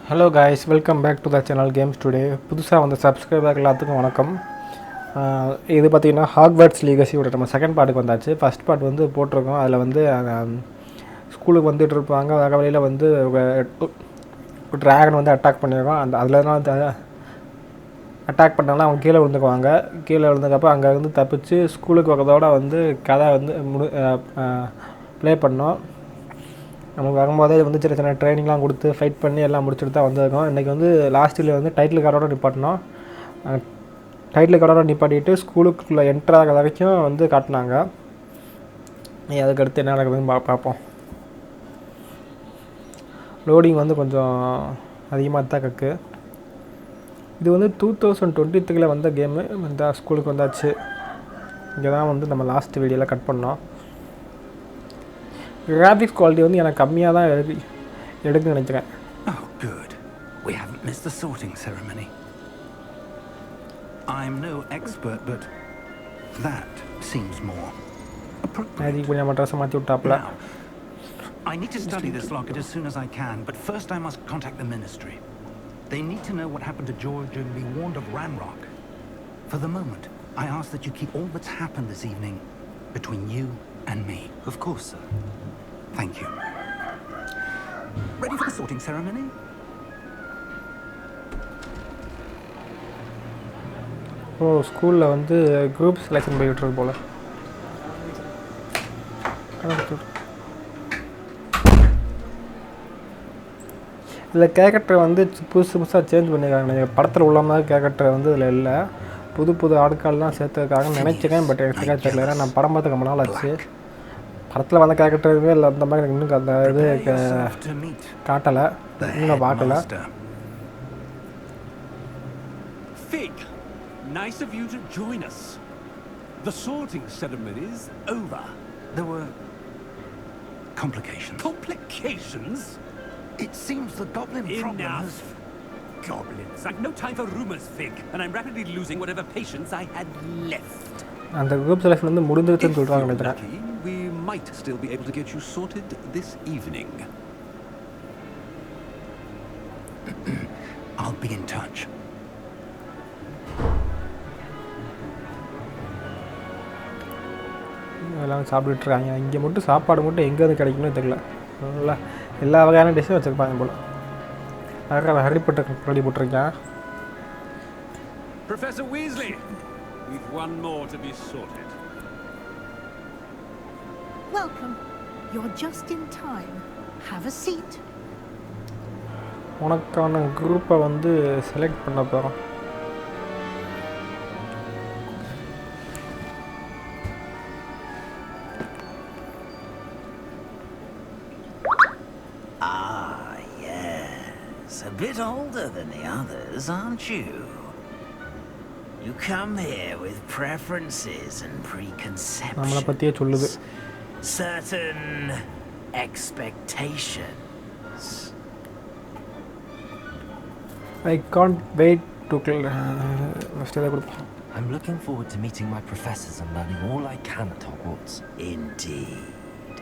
Hello guys, welcome back to the channel games today. புதுசாக வந்து subscriber எல்லாத்துக்கும் வணக்கம். இது பார்த்திங்கன்னா ஹாக்வர்ட்ஸ் லீகசியோட நம்ம செகண்ட் பார்ட்டுக்கு வந்தாச்சு. ஃபஸ்ட் பார்ட் வந்து போட்டிருக்கோம். அதில் வந்து ஸ்கூலுக்கு வந்துட்டு இருப்பாங்க. வர வழியில் வந்து ட்ராகன் வந்து அட்டாக் பண்ணியிருக்கோம். அதில் தான் அட்டாக் பண்ணாலும் அவங்க கீழே விழுந்துக்குவாங்க. கீழே விழுந்ததுக்கப்புறம் அங்கே வந்து தப்பிச்சு ஸ்கூலுக்கு வரதோட வந்து கதை வந்து ப்ளே பண்ணோம். நமக்கு வரும்போதே வந்து சின்ன சின்ன ட்ரைனிங்லாம் கொடுத்து ஃபைட் பண்ணி எல்லாம் முடிச்சுட்டு தான் வந்திருக்கோம். இன்றைக்கி வந்து லாஸ்ட்டில் வந்து டைட்டில் கார்டோட நிப்பாட்டினோம். டைட்டில் கார்டோட நிப்பாட்டிட்டு ஸ்கூலுக்குள்ளே என்ட்ரு ஆகிற வரைக்கும் வந்து காட்டினாங்க. அதுக்கடுத்து என்ன நடக்குதுன்னு பார்ப்போம். லோடிங் வந்து கொஞ்சம் அதிகமாக தான் கக்கு. இது வந்து 2023 வந்த கேமு. இந்த ஸ்கூலுக்கு வந்தாச்சு. இங்கே தான் வந்து நம்ம லாஸ்ட் வீடியோவில் கட் பண்ணோம். கிராஃபிக்ஸ் குவாலிட்டி வந்து எனக்கு கம்மியாக தான் எடுக்குன்னு நினைக்கிறேன். Oh, good. We haven't missed the sorting ceremony. I'm no expert, but that seems more appropriate. அதுக்கு கொஞ்சம் நம்ம ட்ரெஸ்ஸை மாற்றி விட்டாப்புல. Now, I need to study this locket as soon as I can, but first I must contact the ministry. They need to know what happened to George and be warned of Ranrock. For the moment, I ask that you keep all that's happened this evening between you and me. Of course, sir. Thank you. Ready for the sorting ceremony? ஓ, ஸ்கூலில் வந்து group selection போய்கிட்டுருக்கு போல். இதில் character வந்து புதுசாக change பண்ணியிருக்காங்க. படத்தில் உள்ள மாதிரி character வந்து இதில் இல்லை. புது புது ஆட்கள்லாம் சேர்த்துருக்காங்கன்னு நினச்சிக்கேன். பட் எனக்கு சரியாக தெரியல. ஏன்னா நான் படம் பார்த்து ரொம்ப நாள் ஆச்சு. படத்தில் வந்த கேரக்டருமே இல்லை. அந்த மாதிரி எனக்கு இன்னும் அந்த இது காட்டலை, இன்னும் பார்க்கல. Fig, nice of you to join us. The sorting ceremony is over. There were complications. Complications? It seems the goblin problem has... Goblins. I've no time for rumors, Fig, and I'm rapidly losing whatever patience I had left. அந்த group selection வந்து முடிஞ்சிருச்சுன்னு சொல்கிறாங்க If நினைக்கிறேன். you're lucky, we might still be able to get you sorted this evening. I'll be in touch. எல்லாம் சாப்பிட்டுட்ருக்காங்க. இங்கே மட்டும் சாப்பாடு மட்டும் எங்கேருந்து கிடைக்கும்னு தெரியல. நல்லா எல்லா வகையான டிஷ்ஷும் வச்சுருப்பாங்க போல். அழகாக ஹரிப்பட்ட கப்பலி போட்டிருக்கேன். Professor Weasley, we've one more to be sorted. Welcome. You're just in time. Have a seat. உனக்கான குரூப்பை வந்து செலக்ட் பண்ண போகிறோம். Ah, yes. A bit older than the others, aren't you? You come here with preferences and நம்மளை பற்றியே சொல்லுது. preconceptions. Certain expectations. I can't wait to first இதை கொடுப்போம். I'm looking forward to meeting my professors and learning all I can at Hogwarts. Indeed.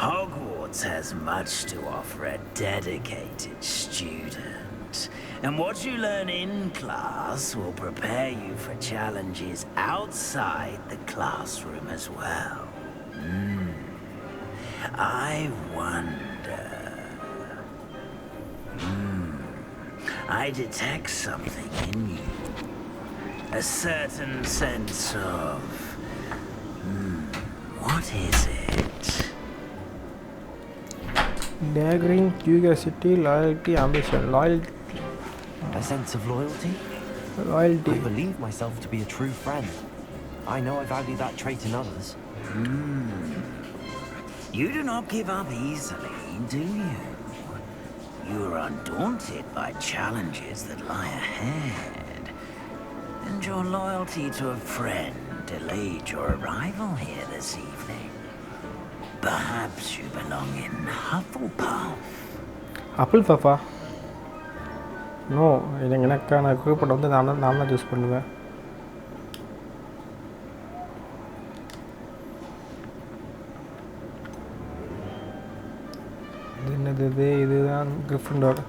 Hogwarts has much to offer a dedicated student. And what you learn in class will prepare you for challenges outside the classroom as well. I wonder... I detect something in you. A certain sense of... what is it? Daggering, curiosity, loyalty, ambition. Loyalty. A sense of loyalty? I believe myself to be a true friend. I know I value that trait in others. You do not give up easily, do you? You are undaunted by challenges that lie ahead. And your loyalty to a friend delayed your arrival here this evening. Perhaps you belong in Hufflepuff. Hufflepuff? No, எனக்கான குரூப்பை வந்து நான் தான் choose பண்ணுவேன். இது என்னது? இதுதான் கிரிஃபிண்டோர்.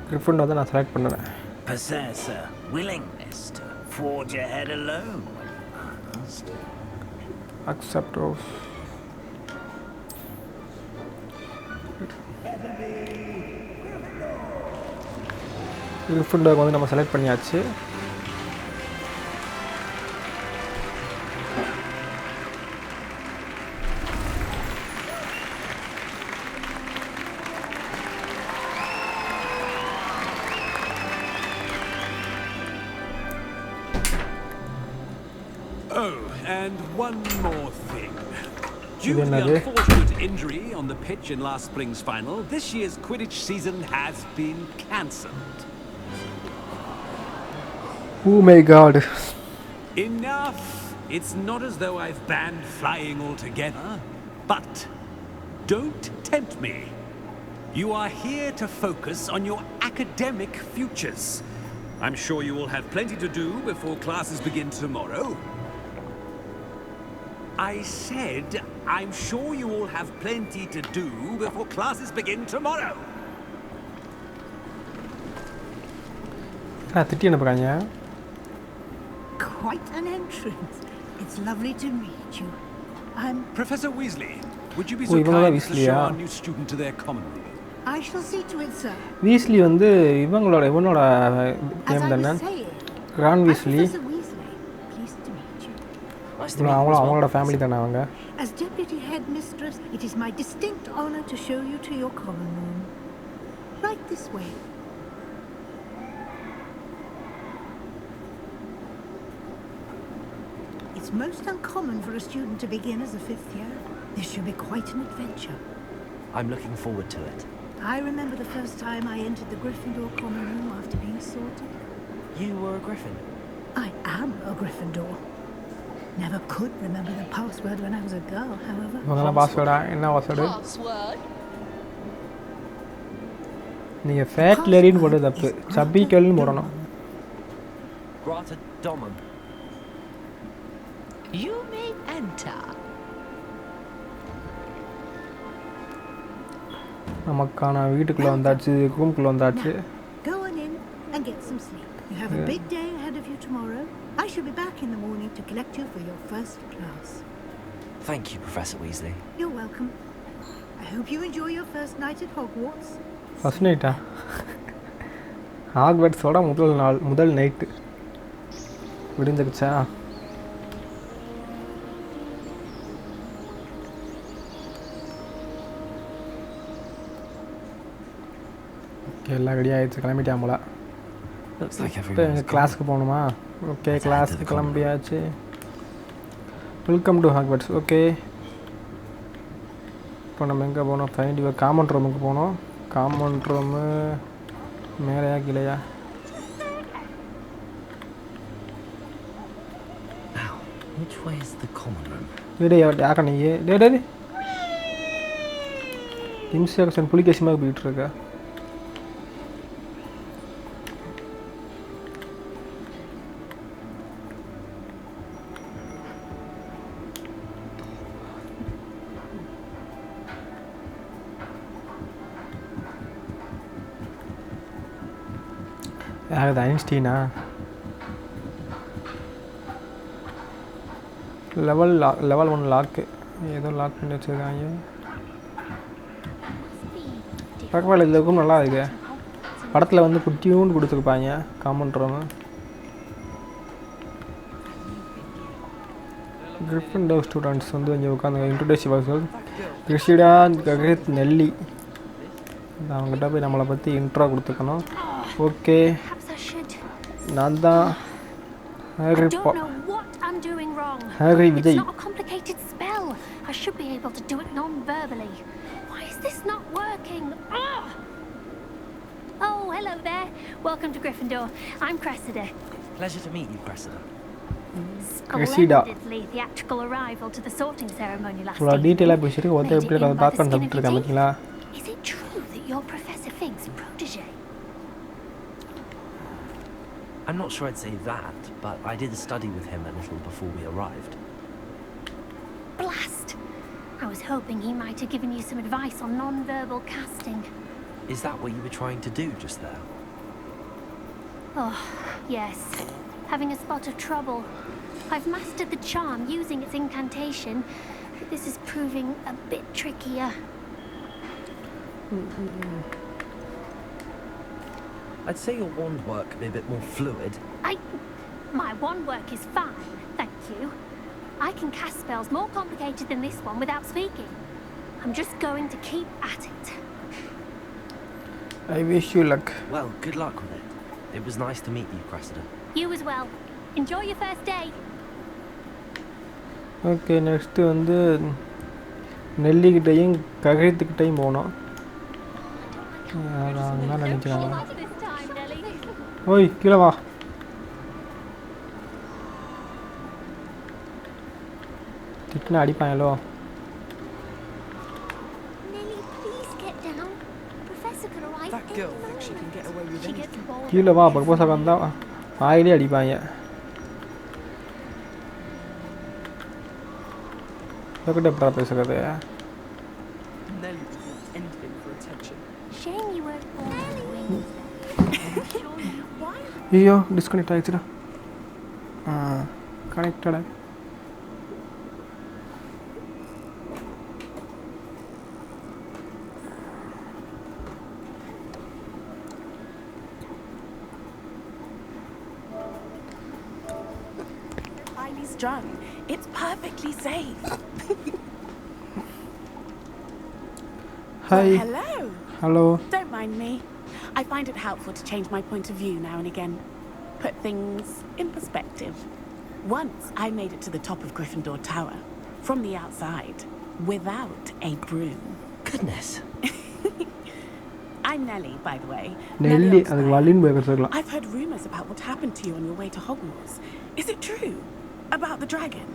கிரிஃபிண்டோ தான் நான் செலக்ட் பண்ணுவேன். Possess a willingness to forge ahead alone when asked. Accept of. கிரிஃபிண்டோக்கு வந்து நம்ம செலக்ட் பண்ணியாச்சு. Oh, and one more thing. Due to the unfortunate injury on the pitch in last spring's final, this year's Quidditch season has been cancelled. Oh my god. Enough! It's not as though I've banned flying altogether, but don't tempt me. You are here to focus on your academic futures. I'm sure you will have plenty to do before classes begin tomorrow. I said, I'm sure you all have plenty to do before classes begin tomorrow. திட்டி அனுப்புறாங்க. Quite an entrance. It's lovely to meet you. I'm... Professor Weasley, would you be Oh, so இவங்க தான் kind as to Weasley, show ah. our new student to their common room? I shall see to it, sir. Weasley வந்து இவனோட As name I தானே? was saying, grand I'm Weasley. Professor Weasley. Pleased to meet you. Nice to meet you as அவங்களோட well. Family தானே அவங்க. As Deputy Headmistress, it is my distinct honor to show you to your common room. Right this way. It's most uncommon for a student to begin as a fifth year. This should be quite an adventure. I'm looking forward to it. I remember the first time I entered the Gryffindor common room after being sorted. You were a Griffin. I am a Gryffindor. Never could remember the password when I was a girl, however. இவங்கெல்லாம் பாஸ்வேர்டா? என்ன password? Password? நீங்கள் fat லேடின்னு போட்டு தப்பு. சப்பிக்கல்னு போடணும். Grata Domum. You may enter. நமக்கான வீட்டுக்குள்ளே வந்தாச்சு, ரூம்குள்ளே வந்தாச்சு. Go on in and get some sleep. You have a big day ahead of you tomorrow. I shall be back in the morning to collect you for your first class. Thank you, Professor Weasley. You're welcome. I hope you enjoy your first night at Hogwarts. First நைட்டா? ஹாக்வர்ட்ஸோட முதல் night விடுந்துருச்சா? எல்லாம் ready ஆகிடுச்சு, கிளம்பிட்டாமல. Looks like இப்போ everyone's எங்கள் கிளாஸுக்கு போகணுமா? Okay, கிளாஸுக்கு கிளம்பியாச்சு. Welcome to Hogwarts. Okay, இப்போ நம்ம எங்கே போகணும்? ஃபைண்ட் யுவர் காமன் ரூமுக்கு போகணும். காமன் ரூமு மேலேயா கீழேயா? Now, which way is the common room? டே யாக்கா நீ? டே இம்சேக்ஷன் புலிகேசியமாக போயிட்டுருக்கா. யார் ஐன்ஸ்டீனா? லெவல் 1 லாக்கு ஏதோ லாக் பண்ணி வச்சுருக்காங்க. பரவாயில்ல, இதுக்கும் நல்லா இருக்கு. படத்தில் வந்து குட்டியூன்னு கொடுத்துருப்பாங்க காமன் ரூமு. கிரிஃபிண்டோர் ஸ்டூடெண்ட்ஸ் வந்து இங்கே உட்காந்து இன்ட்ரோடியூஸ் யுவர்செல்ஃப். கிறிஸ்டிடா ககித் நெல்லி. அவங்ககிட்ட போய் நம்மளை பற்றி இன்ட்ரோ கொடுத்துக்கணும். ஓகே, நான் தான் Harry Vijay. It's not a complicated spell. I should be able to do it non-verbally. Why is this not working? Ah! Oh, hello there. Welcome to Gryffindor. I'm Cressida. Pleasure to meet you, Cressida. Splendidly theatrical arrival to the sorting ceremony last இவ்வளோ evening. டீட்டெயிலாக பேசிட்டு ஒருத்தர் எப்படி அதை பார்க்க வந்துட்டு இருக்கேன் பார்த்தீங்களா? Is it true that your Professor Fink's a protege? I'm not sure I'd say that, but I did study with him a little before we arrived. Blast! I was hoping he might have given you some advice on non-verbal casting. Is that what you were trying to do just there? Oh, yes. Having a spot of trouble. I've mastered the charm using its incantation, but this is proving a bit trickier. I'd say your wand work could be a bit more fluid. My wand work is fine, thank you. I can cast spells more complicated than this one without speaking. I'm just going to keep at it. I wish you luck. Well, good luck with it. It was nice to meet you, Cressida. You as well. Enjoy your first day. Okay next வந்து நெல்லிக்கிட்டையும் ககழித்துக்கிட்டையும் போனோம். அதான் நினச்சிக்காங்க. ஓய் கீழே வா. திட்டினா அடிப்பாங்களோ. கீழே வா பக்கப்பாக வந்தால் வாயிலே அடிப்பாங்க. இவக்கிட்ட எப்படா பேசுகிறது? ஐயோ disconnect ஆகிடுச்சுடா. கனெக்டடா. Drunk. It's perfectly safe. Hi. Well, hello. Hello. Don't mind me. I find it helpful to change my point of view now and again. Put things in perspective. Once I made it to the top of Gryffindor Tower, from the outside, without a broom. Goodness. I'm Nellie, by the way. Nellie, I've heard rumours about what happened to you on your way to Hogwarts. Is it true? About the dragon?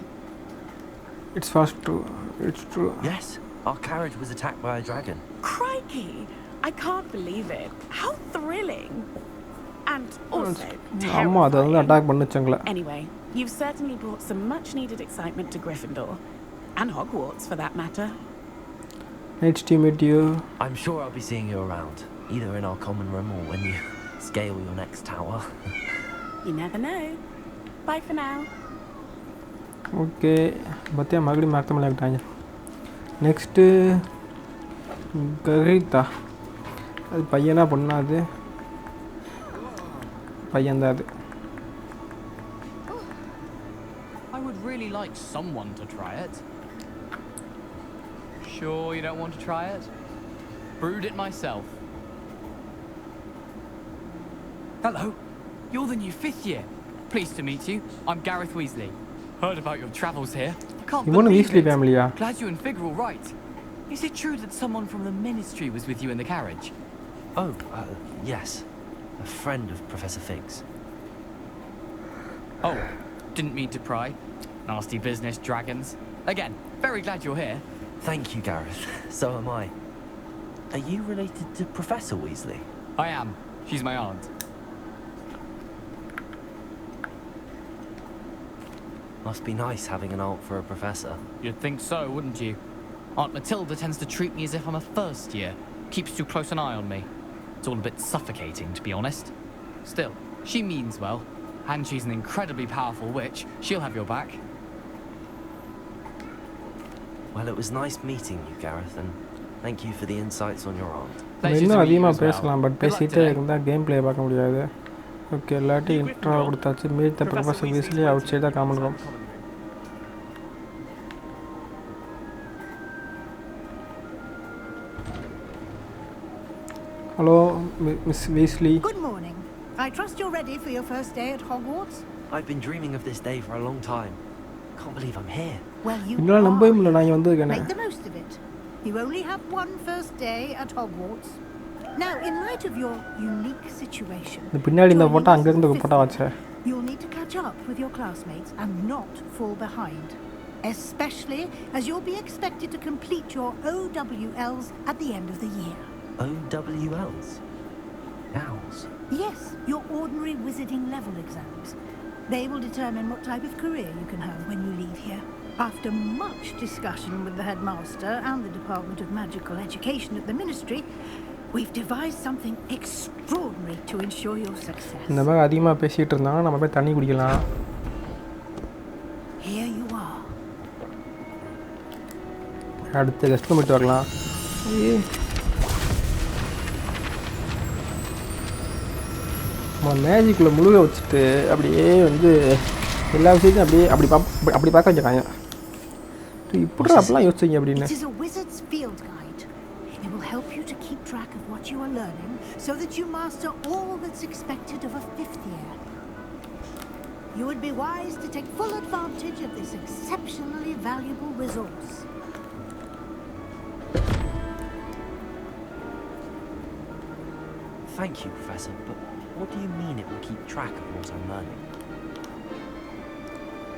It's fast true. It's true. Yes, our carriage was attacked by a dragon. Crikey! I can't believe it. How thrilling! And also terrifying. Anyway, you've certainly brought some much-needed excitement to Gryffindor. And Hogwarts, for that matter. Nice to meet you. I'm sure I'll be seeing you around, either in our common room or when you scale your next tower. You never know. Bye for now. Okay பத்தியா மறுபடியும் மறக்காமல் ஆகிட்டாங்க. Next Kagita. அது பையனா பொண்ணா? அது பையன்தான் அது. I would really like someone to try it. Sure you don't want to try it? Brewed it myself. Hello, you're the new 5th year. Pleased to meet you. I'm Gareth Weasley. Heard about your travels here. Can't believe it. Family, yeah. Glad you and Fig are all right. Is it true that someone from the Ministry was with you in the carriage? Oh, yes. A friend of Professor Fig's. Oh, didn't mean to pry. Nasty business, dragons. Again, very glad you're here. Thank you, Gareth. So am I. Are you related to Professor Weasley? I am. She's my aunt. Must be nice having an aunt for a professor. You'd think so, wouldn't you? Aunt Matilda tends to treat me as if I'm a first year. Keeps too close an eye on me. It's all a bit suffocating, to be honest. Still, she means well. And she's an incredibly powerful witch. She'll have your back. Well, it was nice meeting you, Gareth, and thank you for the insights on your aunt. இன்னும் அதிகமாக பேசலாம், but பேசிகிட்டே இருந்தால் game play பார்க்க முடியாது. Okay எல்லாத்தையும் intro கொடுத்தாச்சு. Meet the professor Weasley outside தான் common room. Hello, Miss Weasley. Good morning. I trust you're ready for your first day at Hogwarts? I've been dreaming of this day for a long time. Can't believe I'm here. Well, you make the most of it. You only have one first day at Hogwarts. Now, in light of your unique situation, you'll need to catch up with your classmates and not fall behind. Especially as you'll be expected to complete your OWLs at the end of the year. OWLs? Owls? Yes, your ordinary wizarding level exams. They will determine what type of career you can have when you leave here. After much discussion with the headmaster and the Department of Magical Education at the Ministry, We've devised something extraordinary to ensure your success. இந்த மாதிரி அதிகமாக பேசிகிட்டு இருந்தாங்க, நம்ம போய் தண்ணி குடிக்கலாம். Here you are. அடுத்து ரெஸ்ட் பண்ணிட்டு வரலாம். நம்ம மேஜிக்கில் முழுக வச்சுட்டு அப்படியே வந்து எல்லா விஷயத்தையும் அப்படியே அப்படி பார்க்க வச்சுருக்காங்க. இப்படி அப்படிலாம் யோசிச்சிங்க அப்படின்னு. It is a wizard's field guide. It will help you to keep track of what you are learning so that you master all that's expected of a 5th year. You would be wise to take full advantage of this exceptionally valuable resource. Thank you, Professor, but what do you mean it will keep track of what I'm learning?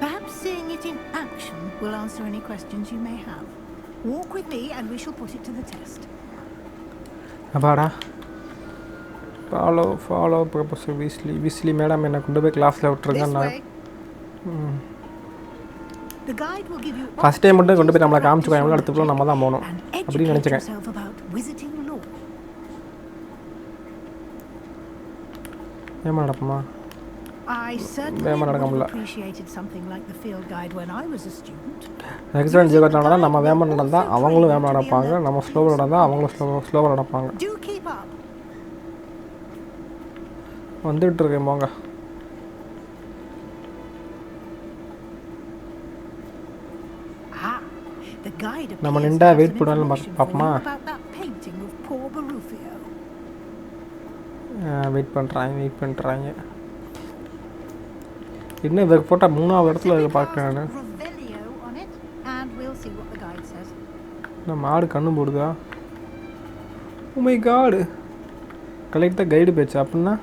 Perhaps seeing it in action will answer any questions you may have. Walk with me and we shall put it to the test. அப்பாடா. Follow professor Weasley madam என்னை கொண்டு போய் கிளாஸில் விட்டுருங்க. நான் first time மட்டும் கொண்டு போய் நம்மளை காமிச்சுக்கோ, அடுத்துக்குள்ள நம்ம தான் போகணும் அப்படின்னு நினச்சிக்கேன். ஏமா நடக்குமா? வேமா நடக்க முடியல. எக்ஸாம் ஜீவத்தான தான் நம்ம வேமா நடந்தால் அவங்களும் வேமா நடப்பாங்க, நம்ம ஸ்லோவாக நடந்தால் அவங்களும் ஸ்லோவாக நடப்பாங்க. வந்துகிட்டு இருக்கேன் போங்க. நம்ம நின்றா வெயிட் பண்ணாலும் பார்ப்போமா? வெயிட் பண்ணுறாங்க. இன்னும் இவருக்கு போட்டால் 3வது இடத்துல பார்க்குறேன் நான். நம்ம ஆடு கண்ணு போடுதா? Oh my god, collect the guide பேச்சு அப்படின்னா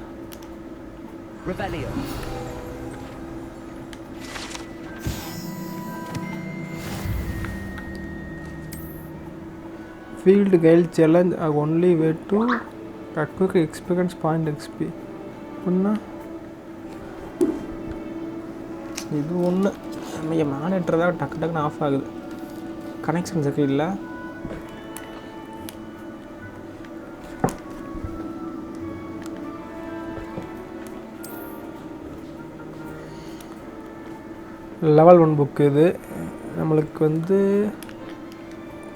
field guide challenge only way to quick experience point XP அப்படின்னா இது ஒன்று. நம்ம மானிட்டர் தான் டக்குன்னு ஆஃப் ஆகுது, கனெக்ஷன் சரி இல்லை. லெவல் 1 புக்கு இது. நம்மளுக்கு வந்து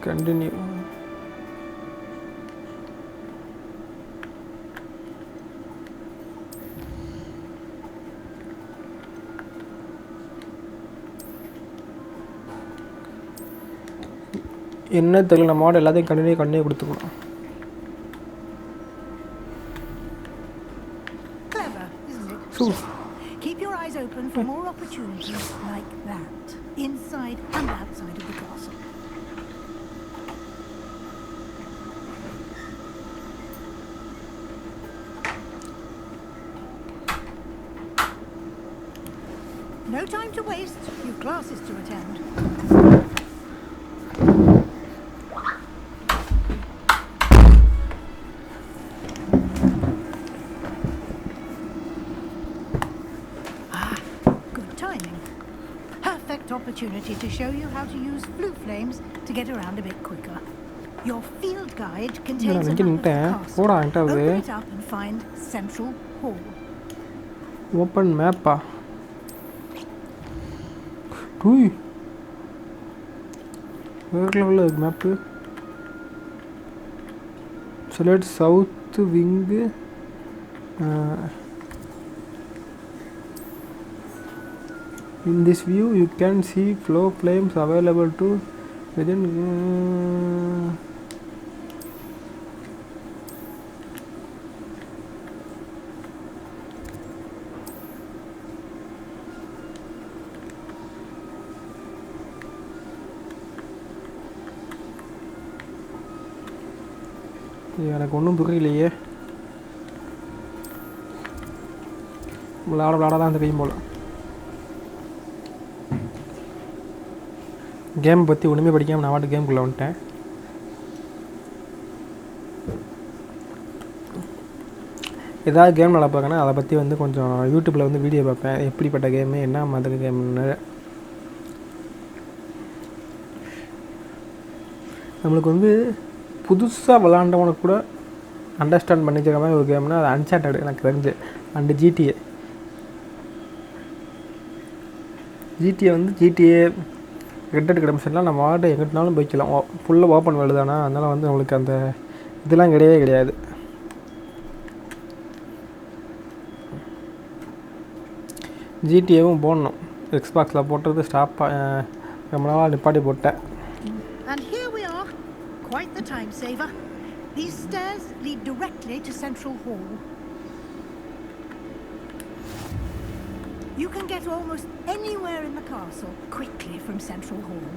கண்டினியூ என்ன தெரியல. நம்ம மாடு எல்லாத்தையும் continue கொடுத்துக்கணும். Keep your eyes open for more opportunities like that, inside and outside of the castle. No time to waste. You've classes to attend. Opportunity to show you how to use blue flames to get around a bit quicker. Your field guide contains a map of the castle. Open it up and find Central Hall. Open map. Ui. Where level is map? Select south wing. In this view, you can see flow flames available to within. எனக்கு ஒன்றும் புரியலையே. விளாட தான் தெரியும் போல. Game பற்றி ஒன்றுமே படிக்காமல் நான் வாட்டு கேம்குள்ளே வந்துட்டேன். ஏதாவது கேம் நல்லா பார்க்கணும், அதை பற்றி வந்து கொஞ்சம் யூடியூப்பில் வந்து வீடியோ பார்ப்பேன், எப்படிப்பட்ட கேமு என்ன மாதிரி கேம்னு. நம்மளுக்கு வந்து புதுசாக விளாண்டவனுக்கு கூட அண்டர்ஸ்டாண்ட் பண்ணிக்கிற மாதிரி ஒரு கேம்னா அது அன்சார்ட்டட் எனக்கு தெரிஞ்சு. அண்டு ஜிடிஏ வந்து ஜிடிஏ ரெட் டெட் ரெடெம்ப்ஷன்லாம் நம்ம வாட்டு எங்கிட்டனாலும் போய்க்கலாம். ஃபுல்லாக ஓப்பன் வேர்ல்டு தானே, அதனால் வந்து நம்மளுக்கு அந்த இதெல்லாம் கிடையவே கிடையாது. ஜிடிஏவும் போடணும். எக்ஸ்பாக்ஸில் போட்டது ரொம்ப நாளாக நிப்பாட்டி போட்டேன். And here we are. Quite the time saver. These stairs lead directly to Central Hall. You can get almost anywhere in the castle quickly from Central Hall.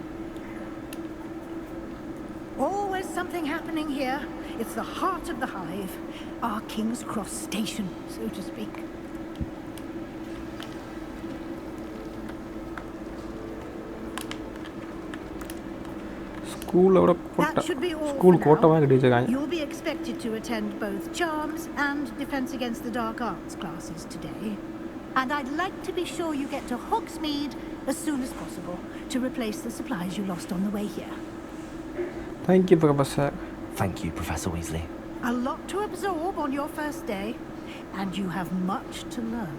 Always something happening here. It's the heart of the hive, our King's Cross station, so to speak. That should be all for now. You'll be expected to attend both Charms and Defense Against the Dark Arts classes today. And I'd like to be sure you get to Hogsmeade as soon as possible to replace the supplies you lost on the way here. Thank you, Professor. Thank you, Professor Weasley. A lot to absorb on your first day, and you have much to learn.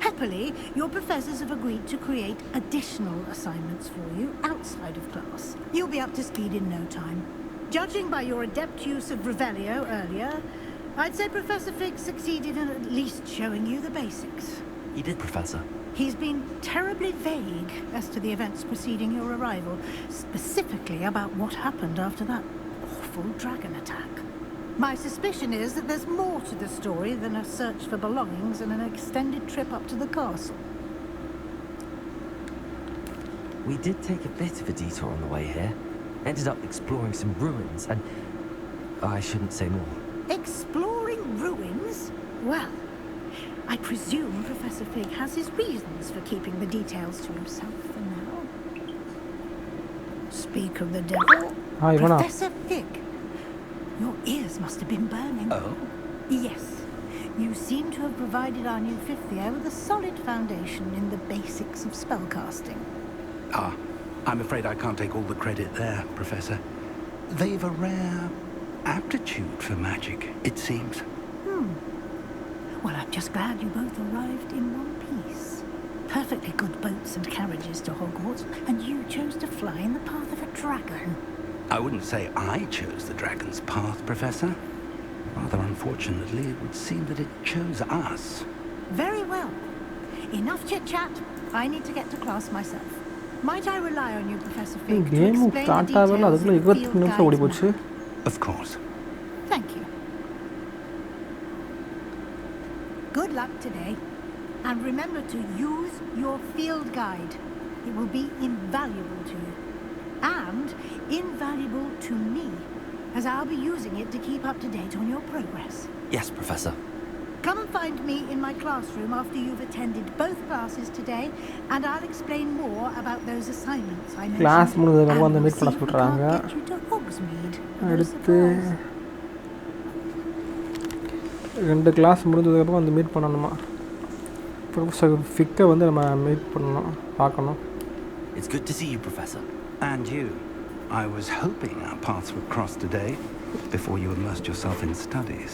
Happily, your professors have agreed to create additional assignments for you outside of class. You'll be up to speed in no time. Judging by your adept use of Revelio earlier, I'd say Professor Fig succeeded in at least showing you the basics. He did, Professor. He's been terribly vague as to the events preceding your arrival, specifically about what happened after that awful dragon attack. My suspicion is that there's more to the story than a search for belongings and an extended trip up to the castle. We did take a bit of a detour on the way here. Ended up exploring some ruins and... I shouldn't say more. Exploring ruins? Well, I presume Professor Fig has his reasons for keeping the details to himself for now. Speak of the devil. Hi, Professor Fig. Your ears must have been burning. Oh? Yes. You seem to have provided our new fifth year with a solid foundation in the basics of spellcasting. I'm afraid I can't take all the credit there, Professor. They've a rare aptitude for magic, it seems. Well, I'm just glad you both arrived in one piece. Perfectly good boats and carriages to Hogwarts, and you chose to fly in the path of a dragon. I wouldn't say I chose the dragon's path, Professor. Rather unfortunately, it would seem that it chose us. Very well. Enough chit-chat. I need to get to class myself. Might I rely on you, Professor Fig, to explain the details of the field guide's map? Of course. Thank you. Good luck today. And remember to use your field guide. It will be invaluable to you. And invaluable to me, as I'll be using it to keep up to date on your progress. Yes, Professor. Come and find me in my classroom after you've attended both classes today, and I'll explain more about those assignments I mentioned. Class முடிஞ்சதுக்கு and வந்து we'll meet பண்ண see if we சொல்றாங்க. can't get you to Hogsmeade for a அடுத்து surprise. 2 class முடிஞ்சதுக்கு அப்புறம் வந்து meet பண்ணணுமா? Professor ஃபிக்கை வந்து நம்ம மீட் பண்ணணும், பார்க்கணும். It's good to see you, Professor. And you. I was hoping our paths would cross today, before you immersed yourself in studies.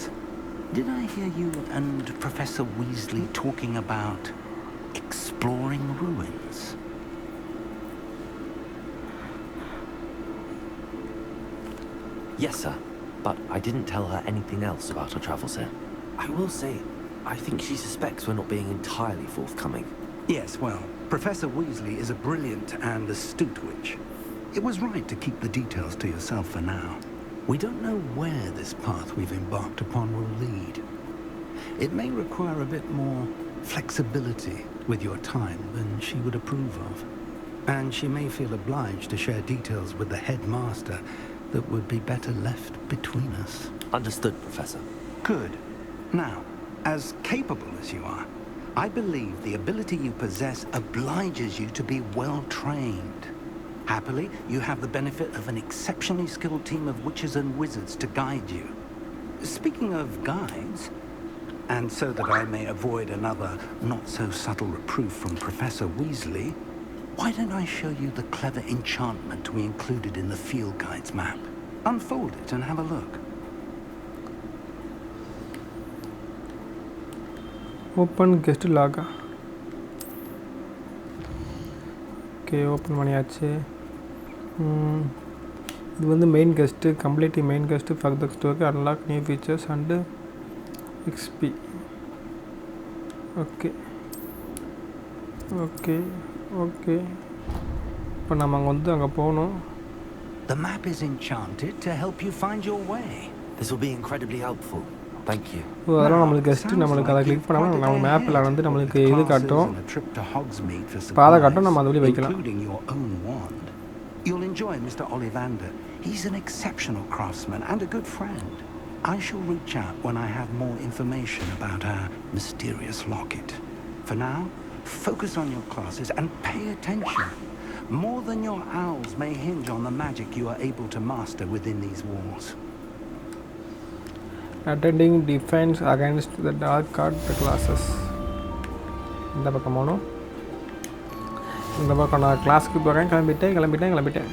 Did I hear you and Professor Weasley talking about exploring ruins? Yes, sir. But I didn't tell her anything else about our travels here. I will say, I think she suspects we're not being entirely forthcoming. Yes, well, Professor Weasley is a brilliant and astute witch. It was right to keep the details to yourself for now. We don't know where this path we've embarked upon will lead. It may require a bit more flexibility with your time than she would approve of. And she may feel obliged to share details with the headmaster that would be better left between us. Understood, Professor. Good. Now, as capable as you are, I believe the ability you possess obliges you to be well trained. Happily, you have the benefit of an exceptionally skilled team of witches and wizards to guide you. Speaking of guides, and so that I may avoid another not-so-subtle reproof from Professor Weasley, why don't I show you the clever enchantment we included in the field guide's map? Unfold it and have a look. Open quest லாகா. Okay, open பண்ணியாச்சு. இது வந்து main quest. Complete main quest for the ஸ்டோருக்கு unlock new features and XP. Okay okay okay. இப்போ நம்ம அங்கே போகணும். The map is enchanted to help you find your way. This will be incredibly helpful. Thank you. அதெல்லாம் நம்மளுக்கு guest நம்மளுக்கு அதை click பண்ணாமல் நம்ம மேப்பில் வந்து நம்மளுக்கு இது காட்டும், பாதை காட்டும். நம்ம அதை வழி வைக்கலாம். You'll enjoy Mr. Ollivander. He's an exceptional craftsman and a good friend. I shall reach out when I have more information about our mysterious locket. For now, focus on your classes and pay attention. More than your owls may hinge on the magic you are able to master within these walls. Attending defense against the dark art classes. இந்த பக்கம் போகணும். இந்த பக்கம் நான் கிளாஸுக்கு போகிறேன். கிளம்பிட்டேன்.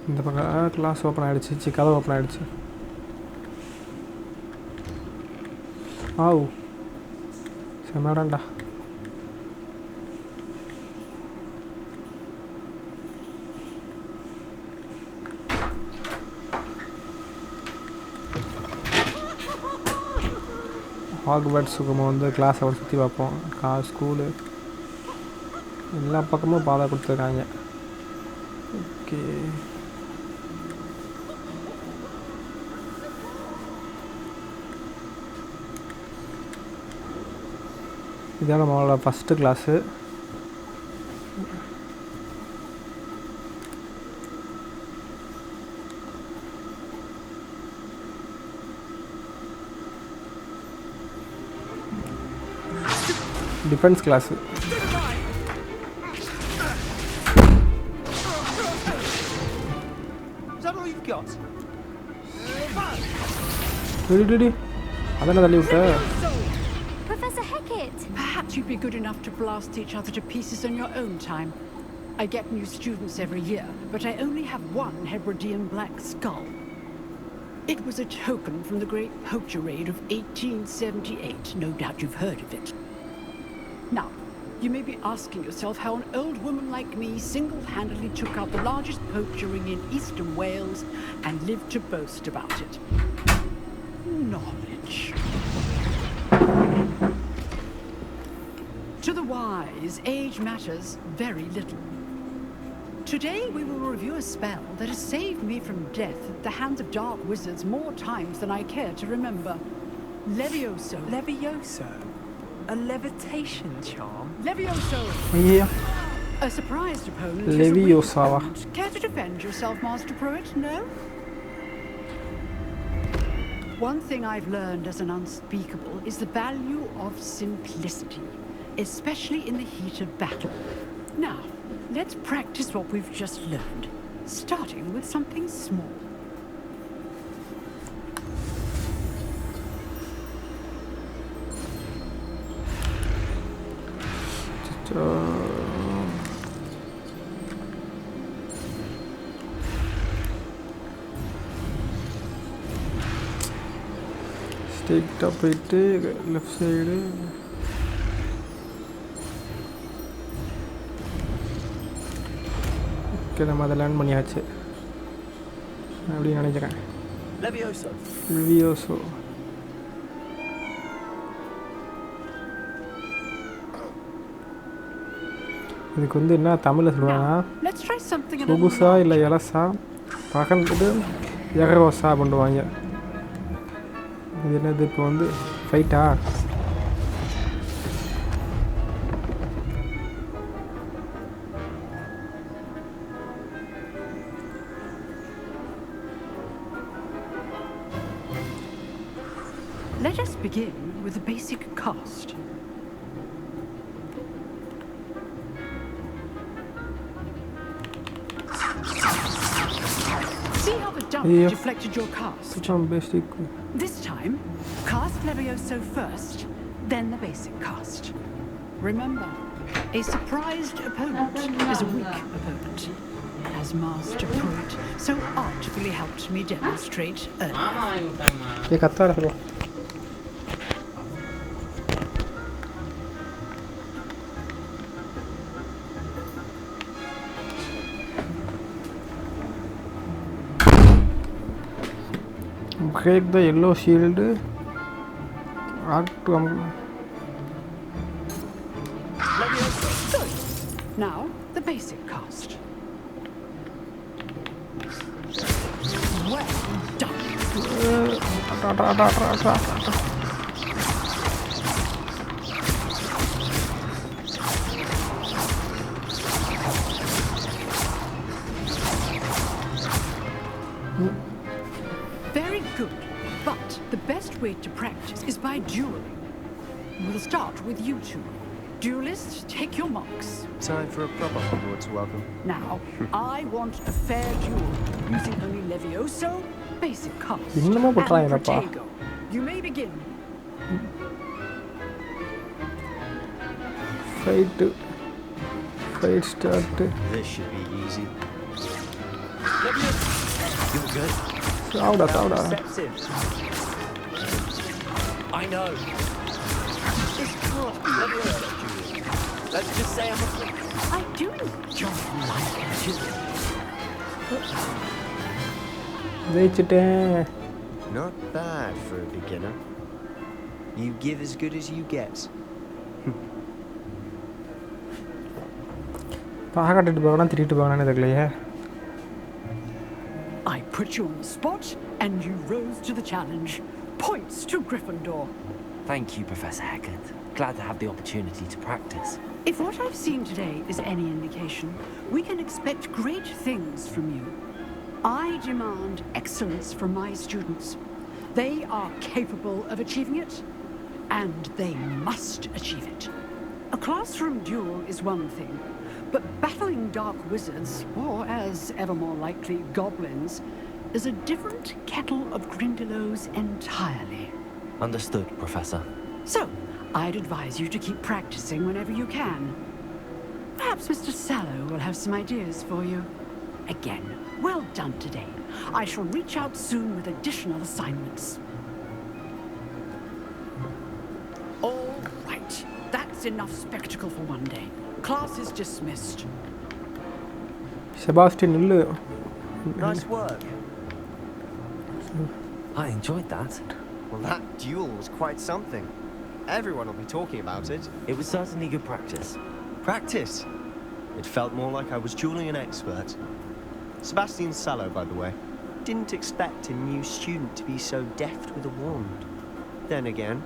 இந்த பக்கம் கிளாஸ் ஓப்பன் ஆகிடுச்சு. கதவு ஓப்பன் ஆகிடுச்சு. ஆவ், செம்மடா. ஹாக்வர்ட்ஸுக்கு வந்து கிளாஸை அவர் சுற்றி பார்ப்போம். ஸ்கூலு எல்லா பக்கமும் பாதை கொடுத்துருக்காங்க. ஓகே, இதான் நம்மளோட ஃபஸ்ட்டு கிளாஸு. Defence class. அதான தள்ளி விட்ட. Perhaps you'd be good enough to blast each other to pieces on your own time. I get new students every year, but I only have one Hebridean black skull. It was a token from the Great Poacher Raid of 1878. No doubt you've heard of it. Now, you may be asking yourself how an old woman like me single-handedly took out the largest poacher ring in eastern Wales and lived to boast about it. Knowledge. To the wise, age matters very little. Today we will review a spell that has saved me from death at the hands of dark wizards more times than I care to remember. Levioso. Levioso? A levitation charm? Levioso! Yeah. A surprised opponent Leviosa. is a weak opponent. Care to defend yourself, Master Pruitt? No? One thing I've learned as an unspeakable is the value of simplicity, especially in the heat of battle. Now, let's practice what we've just learned, starting with something small. ஸ்ட்ரெயிட்டாக போயிட்டு left side okay. நம்ம அதை learn பண்ணியாச்சு அப்படின்னு நினைக்கிறேன். லெவியோசோ. இதுக்கு வந்து என்ன தமிழில் சொல்லுவாங்கன்னா சொகுசா இல்லை இலசா பகன்ட்டு எகரோசா பண்ணுவாங்க. இது என்னது இப்போ வந்து ஃபைட்டா? Let us begin with a basic cast. See how the dump deflected your cast? This time, cast Levioso first, then the basic cast. Remember, a surprised opponent is a weak opponent. as Master Pruitt so artfully helped me demonstrate earlier. ये कत्ता रखो break the yellow shield arc to Now, the basic cast. Well done. Very good. But the best way to practice is by dueling. We'll start with you two. Duelists, take your marks. Time for a proper Hogwarts welcome. Now, I want a fair duel, using only Levioso, basic cast, இன்னுமா and பண்றாங்கப்பா Protego. You may begin. fight start This should be easy. You're good. sauda Receptive. I know. This can't be Levioso, Julian. Let's just say I'm a... I do enjoy life, Julian. ஜெயிச்சிட்டேன் Not bad for a beginner. You give as good as you get. பாகட்டிட்டு போகலாம் திட்டிட்டு போகலான்னு தெரியலையே I put you on the spot, and you rose to the challenge. Points to Gryffindor. Thank you, Professor Hagrid. Glad to have the opportunity to practice. If what I've seen today is any indication, we can expect great things from you. I demand excellence from my students. They are capable of achieving it, and they must achieve it. A classroom duel is one thing, but battling dark wizards, or as ever more likely, goblins, is a different kettle of Grindylows entirely. Understood, Professor. So, I'd advise you to keep practicing whenever you can. Perhaps Mr. Sallow will have some ideas for you. Again, well done today. I shall reach out soon with additional assignments. All right, that's enough spectacle for one day. Class is dismissed. Sebastian நில்லு Nice work. I enjoyed that. Well, that duel was quite something. Everyone will be talking about it. It was certainly good practice. Practice? It felt more like I was dueling an expert. Sebastian Sallow, by the way. Didn't expect a new student to be so deft with a wand. Then again,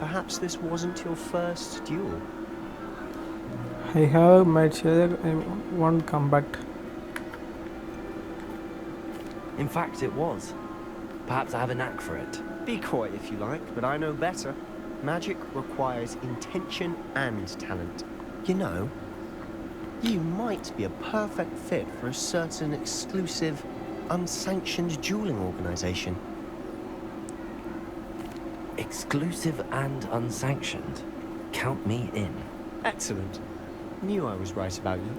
perhaps this wasn't your first duel. I have made sure I won't come back. In fact, it was. Perhaps I have a knack for it. Be coy if you like, but I know better. Magic requires intention and talent. You know, you might be a perfect fit for a certain exclusive, unsanctioned dueling organization. Exclusive and unsanctioned. Count me in. Excellent. Knew I was right about you.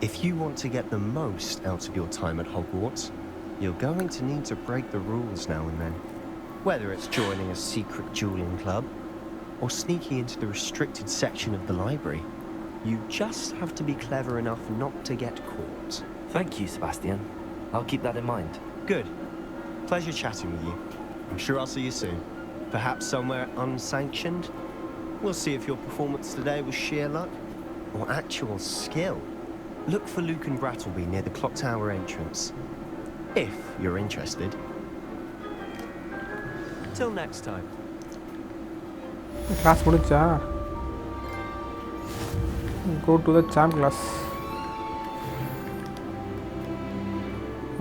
If you want to get the most out of your time at Hogwarts, you're going to need to break the rules now and then. Whether it's joining a secret dueling club, or sneaking into the restricted section of the library, you just have to be clever enough not to get caught. Thank you, Sebastian. I'll keep that in mind. Good. Pleasure chatting with you. I'm sure I'll see you soon. Perhaps somewhere unsanctioned? We'll see if your performance today was sheer luck or actual skill. Look for Luke and Brattleby near the clock tower entrance. If you're interested. Till next time. Class முடிச்சா go to the charm class.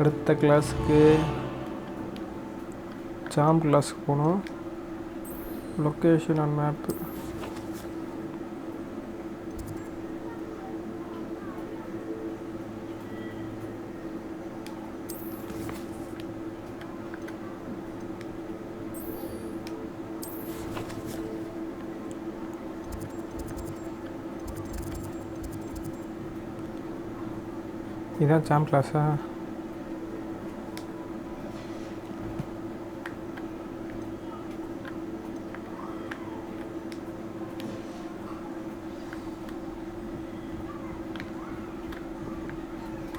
அடுத்த கிளாஸுக்கு சாம் கிளாஸுக்கு போகணும். Location and map இதான் சாம் கிளாஸா?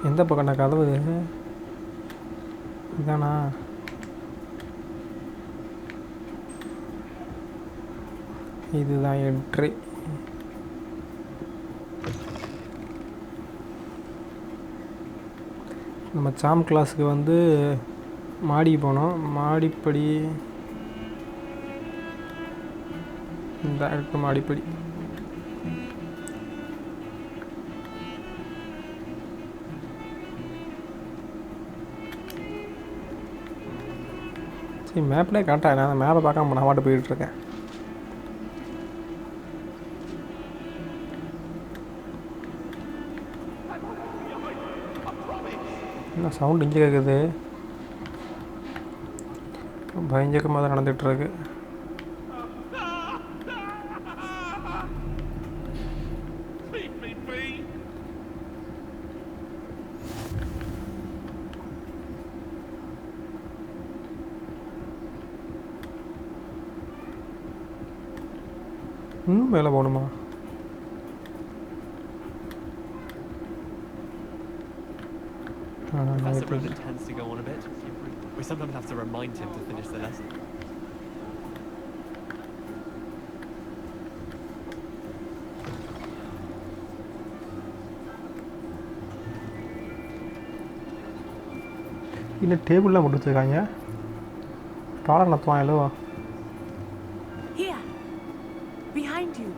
எந்த பக்கம் கதவு இதானா? இதுதான் என்ட்ரி. நம்ம சாம் கிளாஸுக்கு வந்து மாடி போனோம். மாடிப்படி இந்த இருக்கு மாடிப்படி. சரி மேப்லேயே காட்டேன். நான் அந்த மேப்பை பார்க்காம நான் மாட்டு போயிட்டுருக்கேன். என்ன சவுண்ட் இங்கே கேட்குது? பயங்கரமாக தான் நடந்துகிட்ருக்கு. இன்னும் மேலே போகணுமா? Professor Roden tends to go on a bit. We sometimes have to remind him to finish the lesson. இன்னும் டேபிள்லாம் போட்டு வச்சுருக்காங்க. பாடம் நடத்துவாங்களோ? Here, behind you.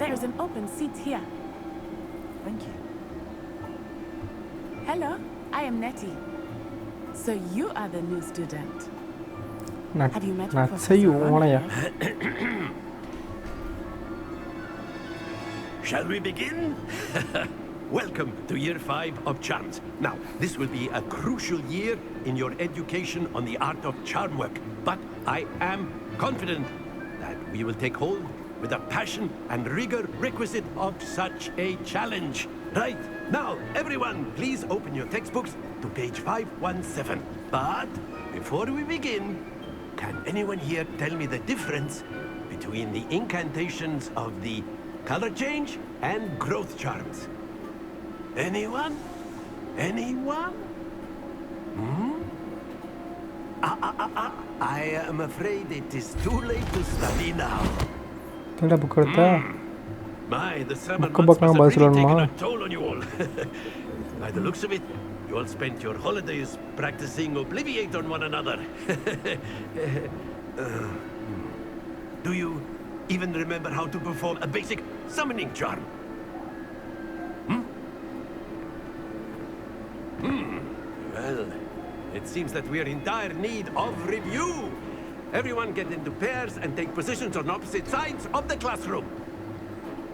There is an open seat here. Thank you. Hello, I am Nettie. So you are the new student. Have you met Professor Roden? Shall we begin? Welcome to Year 5 of Charms. Now, this will be a crucial year in your education on the art of charm work. But I am confident that we will take hold with the passion and rigor requisite of such a challenge. Right, now, everyone, please open your textbooks to page 517. But before we begin, can anyone here tell me the difference between the incantations of the color change and growth charms? Anyone? Anyone? I am afraid it is too late to study now. My, the summer months must have really taken a toll on you all. By the looks of it, you all spent your holidays practicing Obliviate on one another. Do you even remember how to perform a basic summoning charm? Well, it seems that we are in dire need of review. Everyone get into pairs and take positions on opposite sides of the classroom.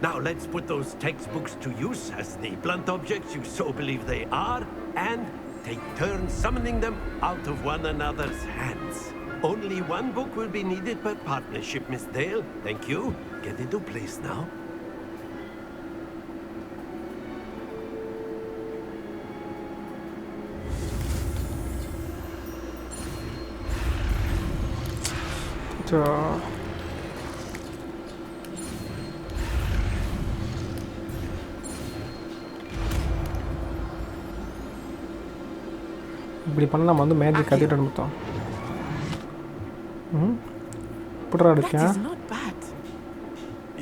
Now let's put those textbooks to use as the blunt objects you so believe they are, and take turns summoning them out of one another's hands. Only one book will be needed per partnership, Miss Dale. Thank you. Get into place now. இப்படி பண்ண நம்ம வந்து magic கத்திட்டு மொத்தம். இப்படிடா இருக்கேன்.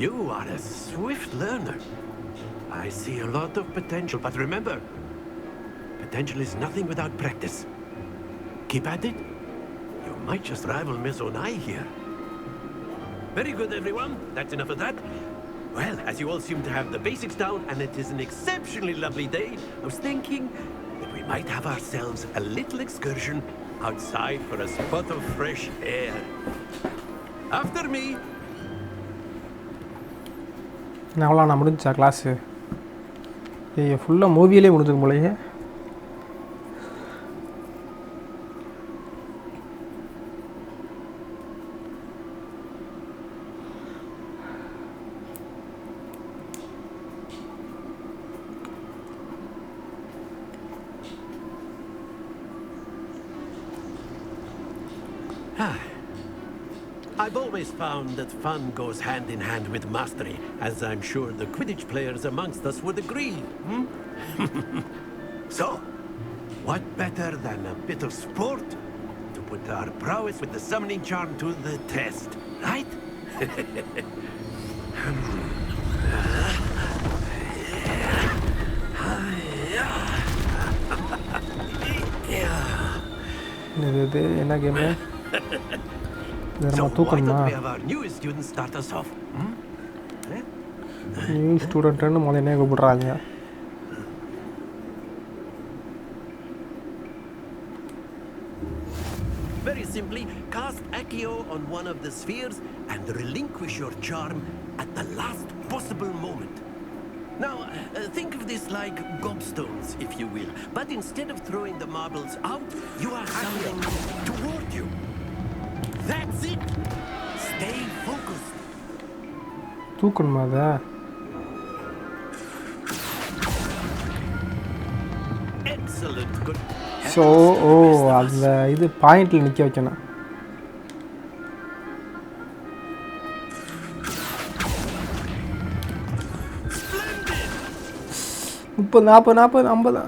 You are a swift learner. I see a lot of potential, but remember, potential is nothing without practice. Keep at it. You might just rival Miss Onai here. Very good, everyone. That's enough of that. Well, as you all seem to have the basics down, and it is an exceptionally lovely day, I was thinking that we might have ourselves a little excursion outside for a spot of fresh air. After me. நான் முடிஞ்சா class? ஃபுல்லாக மூவியிலே முடிஞ்சிடும் போலயே. I've always found that fun goes hand in hand with mastery, as I'm sure the Quidditch players amongst us would agree. So, what better than a bit of sport to put our prowess with the summoning charm to the test, right? என்ன game? So why don't we have our newest students start us off? New ஸ்டூடெண்ட்னு முதல்ல என்ன கூப்பிடுறாங்க? Very simply, cast Accio on one of the spheres and relinquish your charm at the last possible moment. Now, think of this like gobstones, if you will. But instead of throwing the marbles out, you are summoning them toward you. That's it! Stay focused. தூக்கணுமா அதை? Excellent. Good. So அந்த இது பாயிண்டில் நிற்க வைக்கணும். முப்பது 40 40 50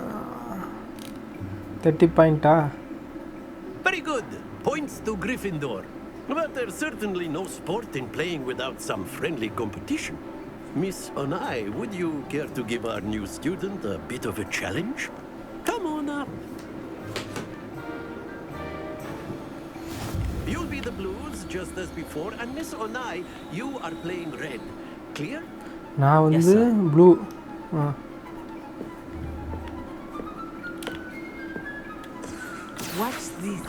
30 பாயிண்டா? Very good. Points to Gryffindor. But there's certainly no sport in playing without some friendly competition. Miss Onai, would you care to give our new student a bit of a challenge? Come on up. You'll be the blues just as before, and Miss Onai, you are playing red. Clear? நான் வந்து blue. What's this?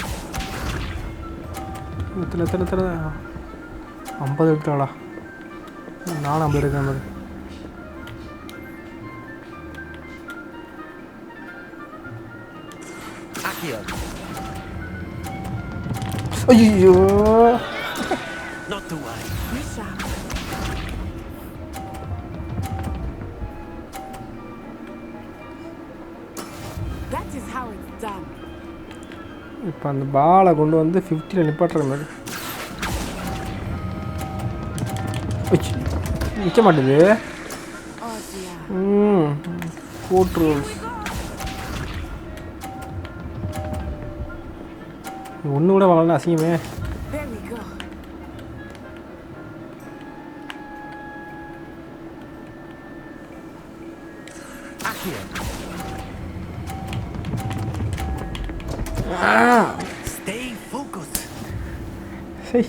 எத்தனை 50 எடுத்தாளா? நானும் 50 எடுக்கிறேன் மாதிரி. ஐயோ, Not to worry. That is how it's done. இப்போ அந்த பாலை கொண்டு வந்து 50ல் நிப்பாட்டுற மாதிரி. நிற்க மாட்டேது. Court rules. ஒன்று கூட வரலன்னா அசிங்கமே. Stay focused. சரி,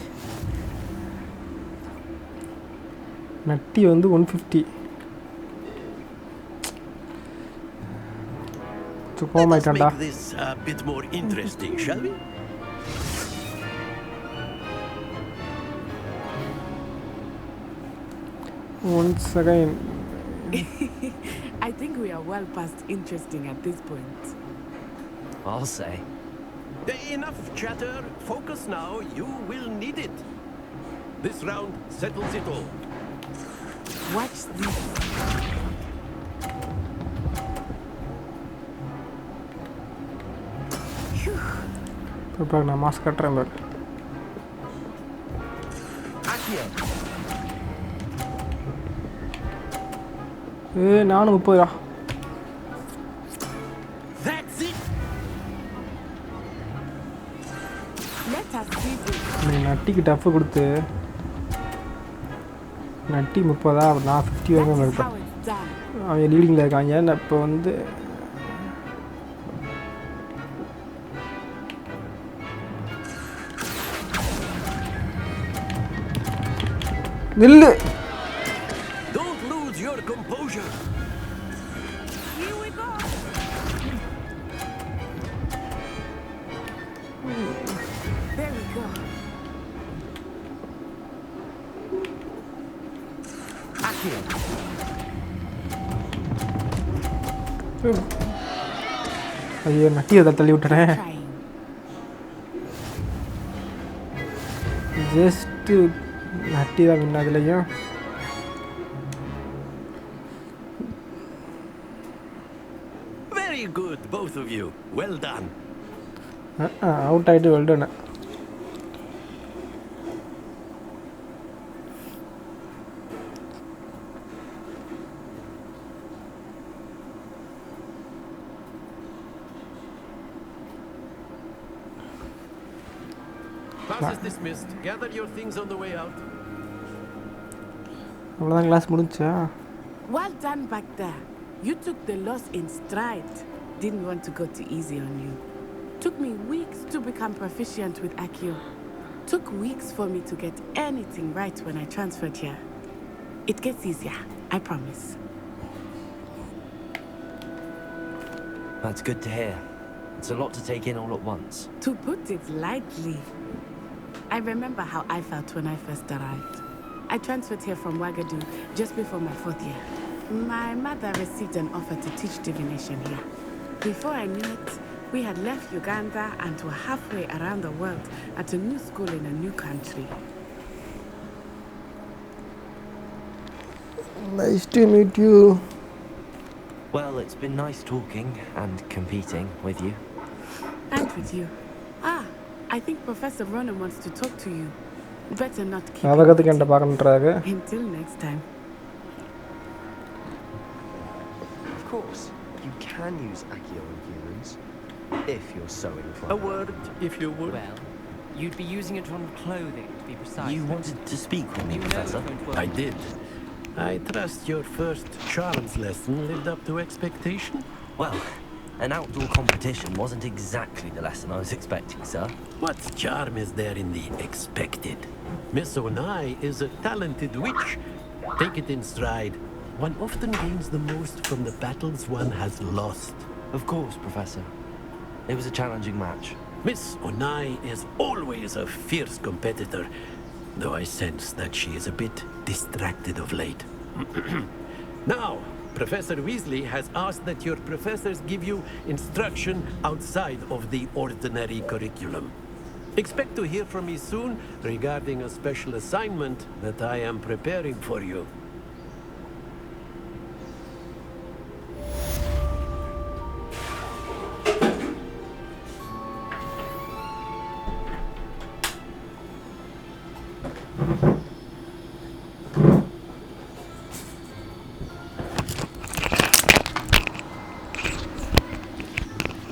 நட்டி வந்து 150. Let's make this a bit more interesting, shall we? Once again. I think we are well past interesting at this point. I'll say. Enough chatter. Focus now. You will need it. This round settles it all. Watch this. இப்போ நான் mask கட்டுறேன் பாரு. நானும் 30. That's it. Let us see this. நீ நட்டிக்கு tough கொடுத்து நட்டி 30, நான் 50 வரைக்கும் இருப்பேன். அவன் லீடிங்கில் இருக்காங்க. நான் இப்போ வந்து நில்லு. Don't lose your composure. Here we go. There we go. ஐயோ, நட்டி அதை தள்ளி விட்டுறேன். ஜஸ்ட்டு நட்டி தான் வின் அதுலேயும். Very good, both of you. Well done. Out ஆகிட்டு வெல்டன்னு. Class is dismissed. Gather your things on the way out. அவ்வளோதான் கிளாஸ் முடிஞ்சா? Well done back there. You took the loss in stride. Didn't want to go too easy on you. Took me weeks to become proficient with Accio. Took weeks for me to get anything right when I transferred here. It gets easier, I promise. That's good to hear. It's a lot to take in all at once. To put it lightly, I remember how I felt when I first arrived. I transferred here from Wagadu just before my 4th year. My mother received an offer to teach divination here. Before I knew it, we had left Uganda and were halfway around the world at a new school in a new country. Nice to meet you. Well, it's been nice talking and competing with you. And with you. I think Professor Ronan wants to talk to you. Better not keep until next time. Of course, you can use Accio on humans, if you're so inclined. A word, if you would. Well, you'd be using it on clothing, to be precise. You wanted to speak with me, Professor? I did. I trust your first charms lesson lived up to expectation? Well, an outdoor competition wasn't exactly the lesson I was expecting, sir. What charm is there in the expected? Miss Onai is a talented witch. Take it in stride. One often gains the most from the battles one has lost. Of course, Professor. It was a challenging match. Miss Onai is always a fierce competitor, though I sense that she is a bit distracted of late. Now, Professor Weasley has asked that your professors give you instruction outside of the ordinary curriculum. Expect to hear from me soon regarding a special assignment that I am preparing for you.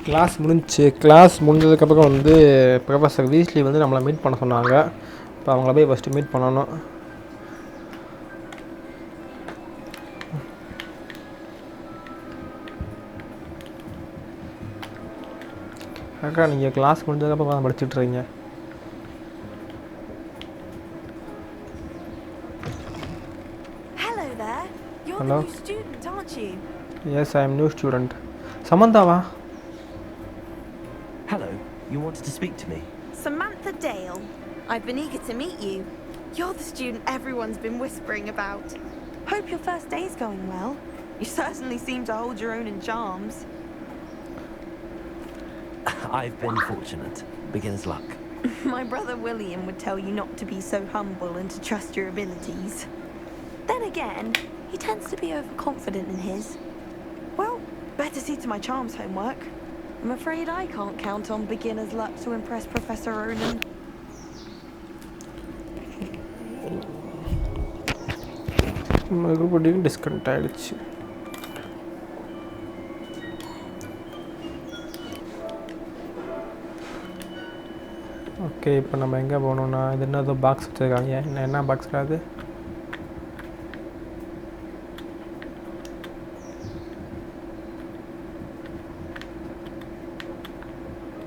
Class முடிஞ்சு class முடிஞ்சதுக்கப்புறம் வந்து professor Weasley வந்து நம்மளை meet பண்ண சொன்னாங்க. இப்போ அவங்கள போய் ஃபஸ்ட்டு மீட் பண்ணணும். அக்கா நீங்கள் கிளாஸ் முடிஞ்சதுக்கப்புறம் படிச்சுட்ருக்கீங்க. Hello there. You're Hello. the new student, aren't you? Yes, I am new student. சமந்தாவா? Hello, you wanted to speak to me? Samantha Dale. I've been eager to meet you. You're the student everyone's been whispering about. Hope your first day's going well. You certainly seem to hold your own in charms. I've been fortunate. Beginner's luck. My brother William would tell you not to be so humble and to trust your abilities. Then again, he tends to be overconfident in his. Well, better see to my charms homework. I'm afraid I can't count on beginner's luck to impress Professor Ronan. மறுபடியும் disconnect ஆகிடுச்சு. Okay, இப்போ நம்ம எங்கே போகணுன்னா இது என்ன box வச்சுருக்காங்க. என்ன பாக்ஸ் அது?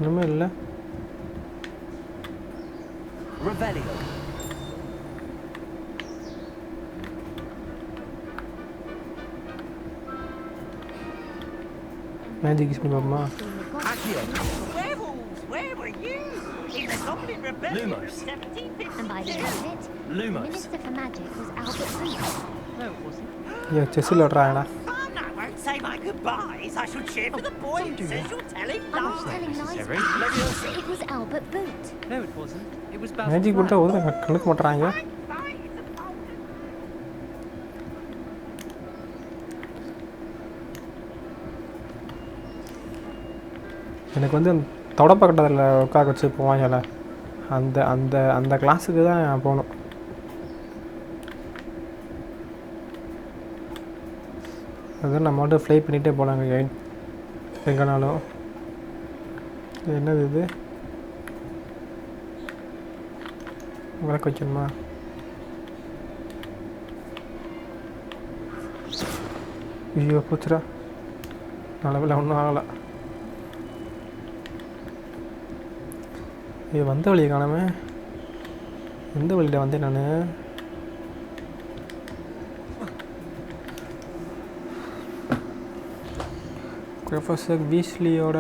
ஒன்றுமே இல்லை. மேஜிக் யூஸ் பண்ணி பார்ப்போமா? Lumos. And by the end of it, Lumos. the Minister for Magic was Albert Boot. No, it wasn't. ஐயோ செஸ்ஸில் விட்றாங்கடா. I won't say my goodbyes. I shall cheer for the boy who says you're telling I was telling lies. It was Albert Boot. No, it wasn't. It was Basil magic போட்டால் ஒரு கணக்கு மாட்டுறாங்க. எனக்கு வந்து தொடப்பக்கட்டத்தில் உட்கார வச்சு போவாங்கல்ல, அந்த அந்த அந்த கிளாஸுக்கு தான் நான் போகணும். அதுதான் நம்ம மட்டும் ஃப்ளை பண்ணிகிட்டே போகலாங்க எங்கேனாலும். என்னது இது? விளக்கு வைக்கணுமா? ஐயோ போச்சுடா. நல்ல ஒன்றும் ஆகலை. இது வந்த வழியை காணாமே. எந்த வழியில் வந்தேன் நான்? ப்ரொஃபஸர் வீஸ்லியோட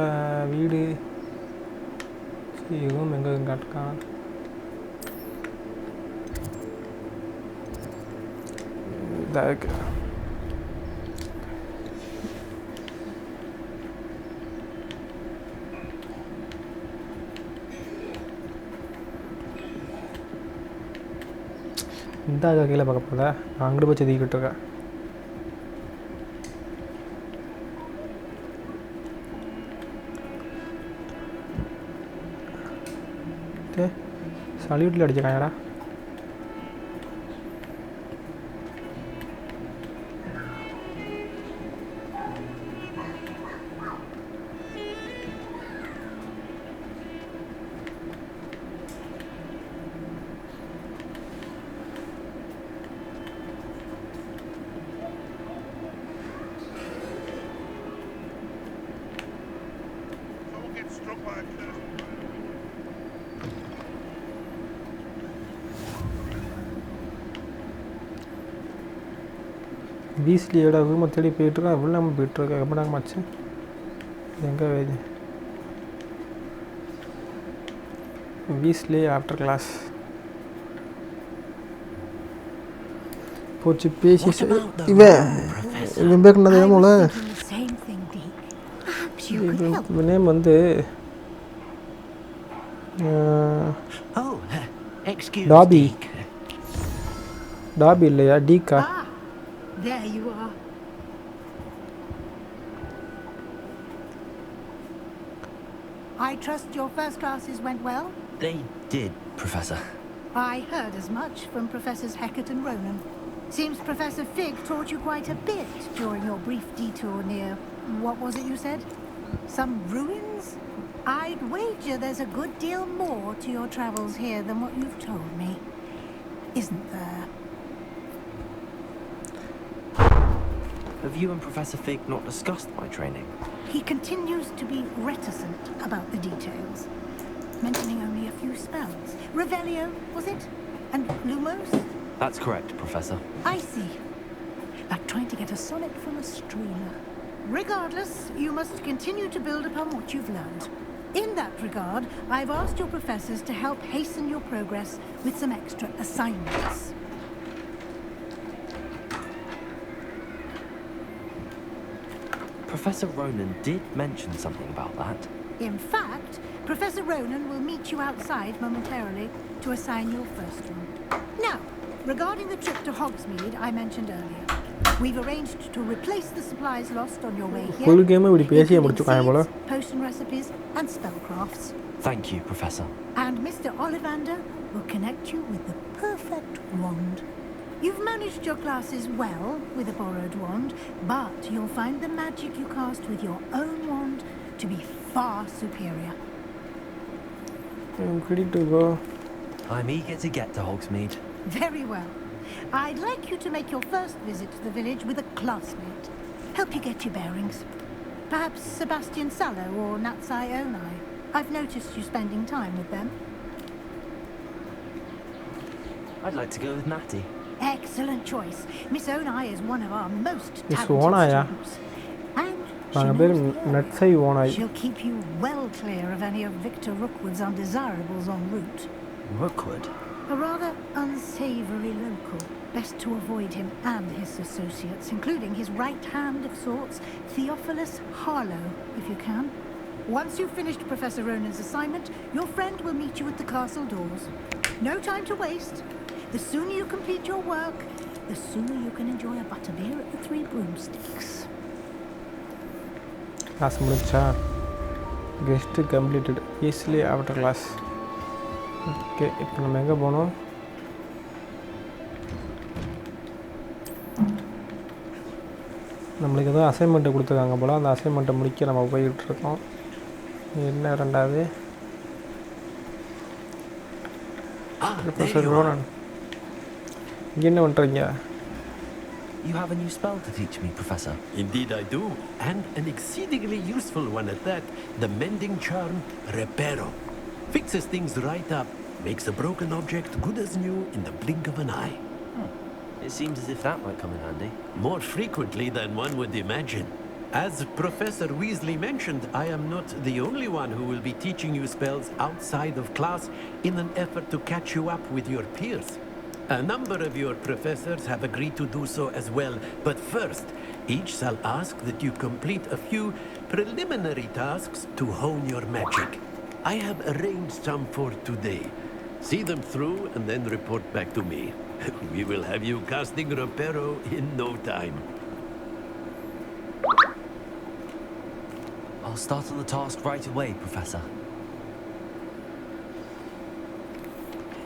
வீடு இதுவும் எங்கே காட்டுக்கான்? இதாக இருக்கு. இந்த கீழே பார்க்க போதா? நான் அங்கிட்டு போய் செதுக்கிட்டு இருக்கேன். சல்யூட்டில் அடிச்சிருக்காங்கடா. வீஸ்லியோட ரூமை தேடி போயிட்டுருக்கேன். எவ்வளோ நம்ம போயிட்டுருக்கேன். ரொம்ப நேரம் ஆச்சு. எங்கே வேது? வீஸ்லி ஆஃப்டர் கிளாஸ் போச்சு. பேசி இவன் பேருனது ஏமோல நேம் வந்து டாபி. டாபி இல்லையா? Tikka? There you are. I trust your first classes went well? They did, Professor. I heard as much from Professors Hecat and Ronan. Seems Professor Fig taught you quite a bit during your brief detour near... what was it you said? Some ruins? I'd wager there's a good deal more to your travels here than what you've told me. Isn't there? Have you and Professor Fig not discussed my training? He continues to be reticent about the details, mentioning only a few spells. Revelio, was it? And Lumos? That's correct, Professor. I see. Like trying to get a sonnet from a streamer. Regardless, you must continue to build upon what you've learned. In that regard, I've asked your professors to help hasten your progress with some extra assignments. Professor Ronan did mention something about that. In fact, Professor Ronan will meet you outside momentarily to assign your first one. Now, regarding the trip to Hogsmeade I mentioned earlier, we've arranged to replace the supplies lost on your way here, including seeds, potion recipes, and spellcrafts. Thank you, Professor. And Mr. Ollivander will connect you with the perfect wand. You've managed your classes well with a borrowed wand, but you'll find the magic you cast with your own wand to be far superior. I'm ready to go. I'm eager to get to Hogsmeade. Very well. I'd like you to make your first visit to the village with a classmate. Help you get your bearings. Perhaps Sebastian Sallow or Natsai Onai. I've noticed you spending time with them. I'd like to go with Natty. Excellent choice. Miss Onai is one of our most Miss talented Onai, students. And she'll keep you well clear of any of Victor Rookwood's undesirables en route. Rookwood? A rather unsavory local. Best to avoid him and his associates, including his right hand of sorts, Theophilus Harlow, if you can. Once you've finished Professor Ronan's assignment, your friend will meet you at the castle doors. No time to waste. The sooner you complete your work, the sooner you can enjoy a butterbeer at the Three Broomsticks. Class முடிச்சா guest completed easily after class. Okay, இப்போ நம்ம எங்கே போகணும்? நம்மளுக்கு எதுவும் assignment கொடுத்துருக்காங்க போல். அந்த அசைன்மெண்ட்டை முடிக்க நம்ம போய்கிட்டுருக்கோம். என்ன ரெண்டாவது Professor Ronan. என்ன பண்றீங்க? You have a new spell to teach me, Professor. Indeed I do, and an exceedingly useful one at that. The mending charm, Reparo. Fixes things right up, makes a broken object good as new in the blink of an eye. It seems as if that might come in handy. More frequently than one would imagine. As Professor Weasley mentioned, I am not the only one who will be teaching you spells outside of class in an effort to catch you up with your peers. A number of your professors have agreed to do so as well, but first, each shall ask that you complete a few preliminary tasks to hone your magic. I have arranged some for today. See them through and then report back to me. We will have you casting Reparo in no time. I'll start on the task right away, Professor.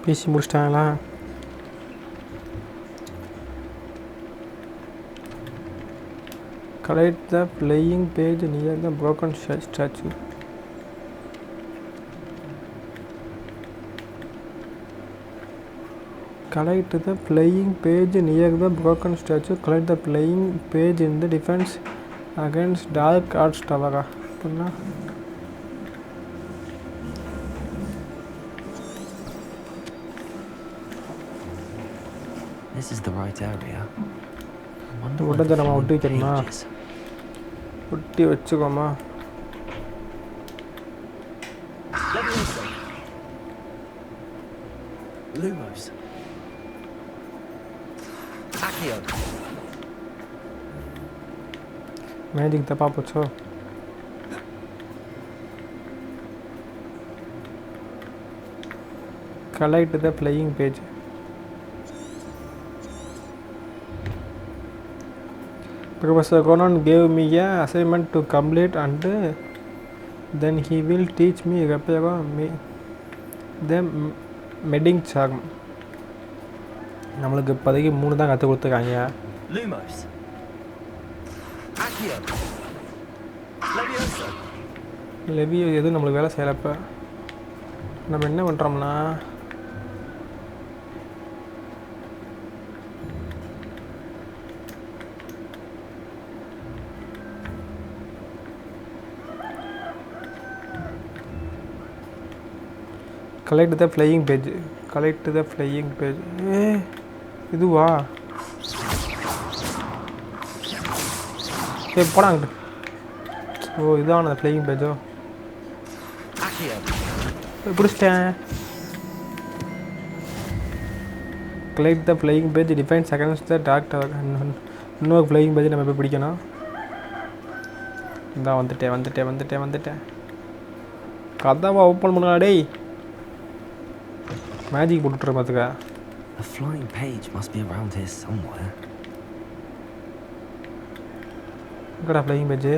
பேசி முடிச்சிட்டாங்களா? Collect the playing page near the broken statue. Collect the playing page near the broken statue. Collect the playing page in the defense against dark arts tower. This is the right area. உடனே நம்ம ஒட்டி வைக்கணுமா? ஒட்டி வச்சுக்கோமா? Lumos. Accio. Magic தப்பா போச்சோ? Collect the playing page. Professor Conan gave me an assignment to complete and then he will teach me the medding charm. நம்மளுக்கு இப்போதைக்கு 3 தான் கற்றுக் கொடுத்துருக்காங்க. Lumos. Accio. Leviosa. லெவியோ எதுவும் நம்மளுக்கு வேலை செய்யலப்போ நம்ம என்ன பண்ணுறோம்னா collect the flying page. Collect the flying page. இதுவா? போடாங்க. ஓ இதான் அந்த ஃப்ளையிங் பேஜோ. பிடிச்சிட்டேன். collect the flying page defense against the dark tower. இன்னொரு ஃப்ளையிங் பேஜ் நம்ம போய் பிடிக்கணும். இதான் வந்துட்டேன். கதவை ஓப்பன் பண்ணுடா டேய். மேஜிக் போட்டுற பாத்துக்க. A flying page must be around here somewhere. எங்கடா ஃப்ளையிங் பேஜ்?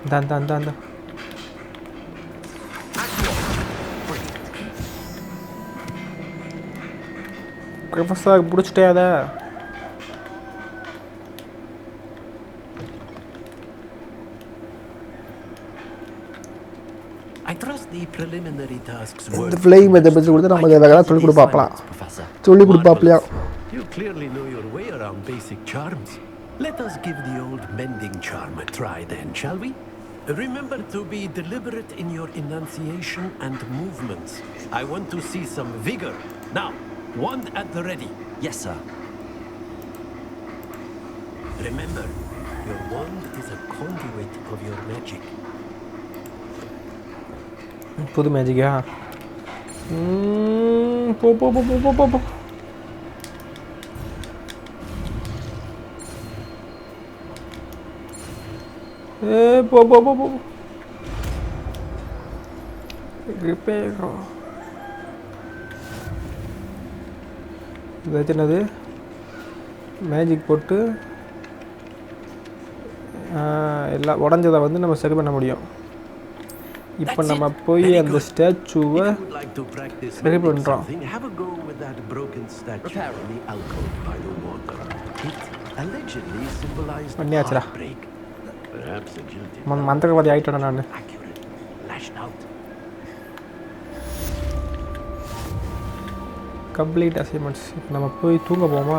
இந்த ப்ரொஃபஸர் பிடிச்சிட்டே அதை. I trust the preliminary tasks were. இந்த ஃப்ளையிங் பேஜ் பற்றி கொடுத்து நம்ம வேற சொல்லி கொடுப்பாப்லாம். சொல்லி கொடுப்பாப்லையா? You clearly know your way around basic charms. Let us give the old mending charm a try then, shall we? Remember to be deliberate in your enunciation and movements. I want to see some vigor. Now, wand at the ready. Yes, sir. Remember, your wand is a conduit of your magic. புது மேஜிக்கா? போ. போ. ரிப்பேரோ. இது என்னது? Magic போட்டு எல்லாம் உடஞ்சதை வந்து நம்ம சரி பண்ண முடியும். இப்போ நம்ம போய் அந்த ஸ்டாச்சுவை சரி பண்ணுறோம். பண்ணியாச்சுடா. மந்திரவாதி ஆகிட்டேன் நான். Complete assignments. இப்போ நம்ம போய் தூங்க போமா?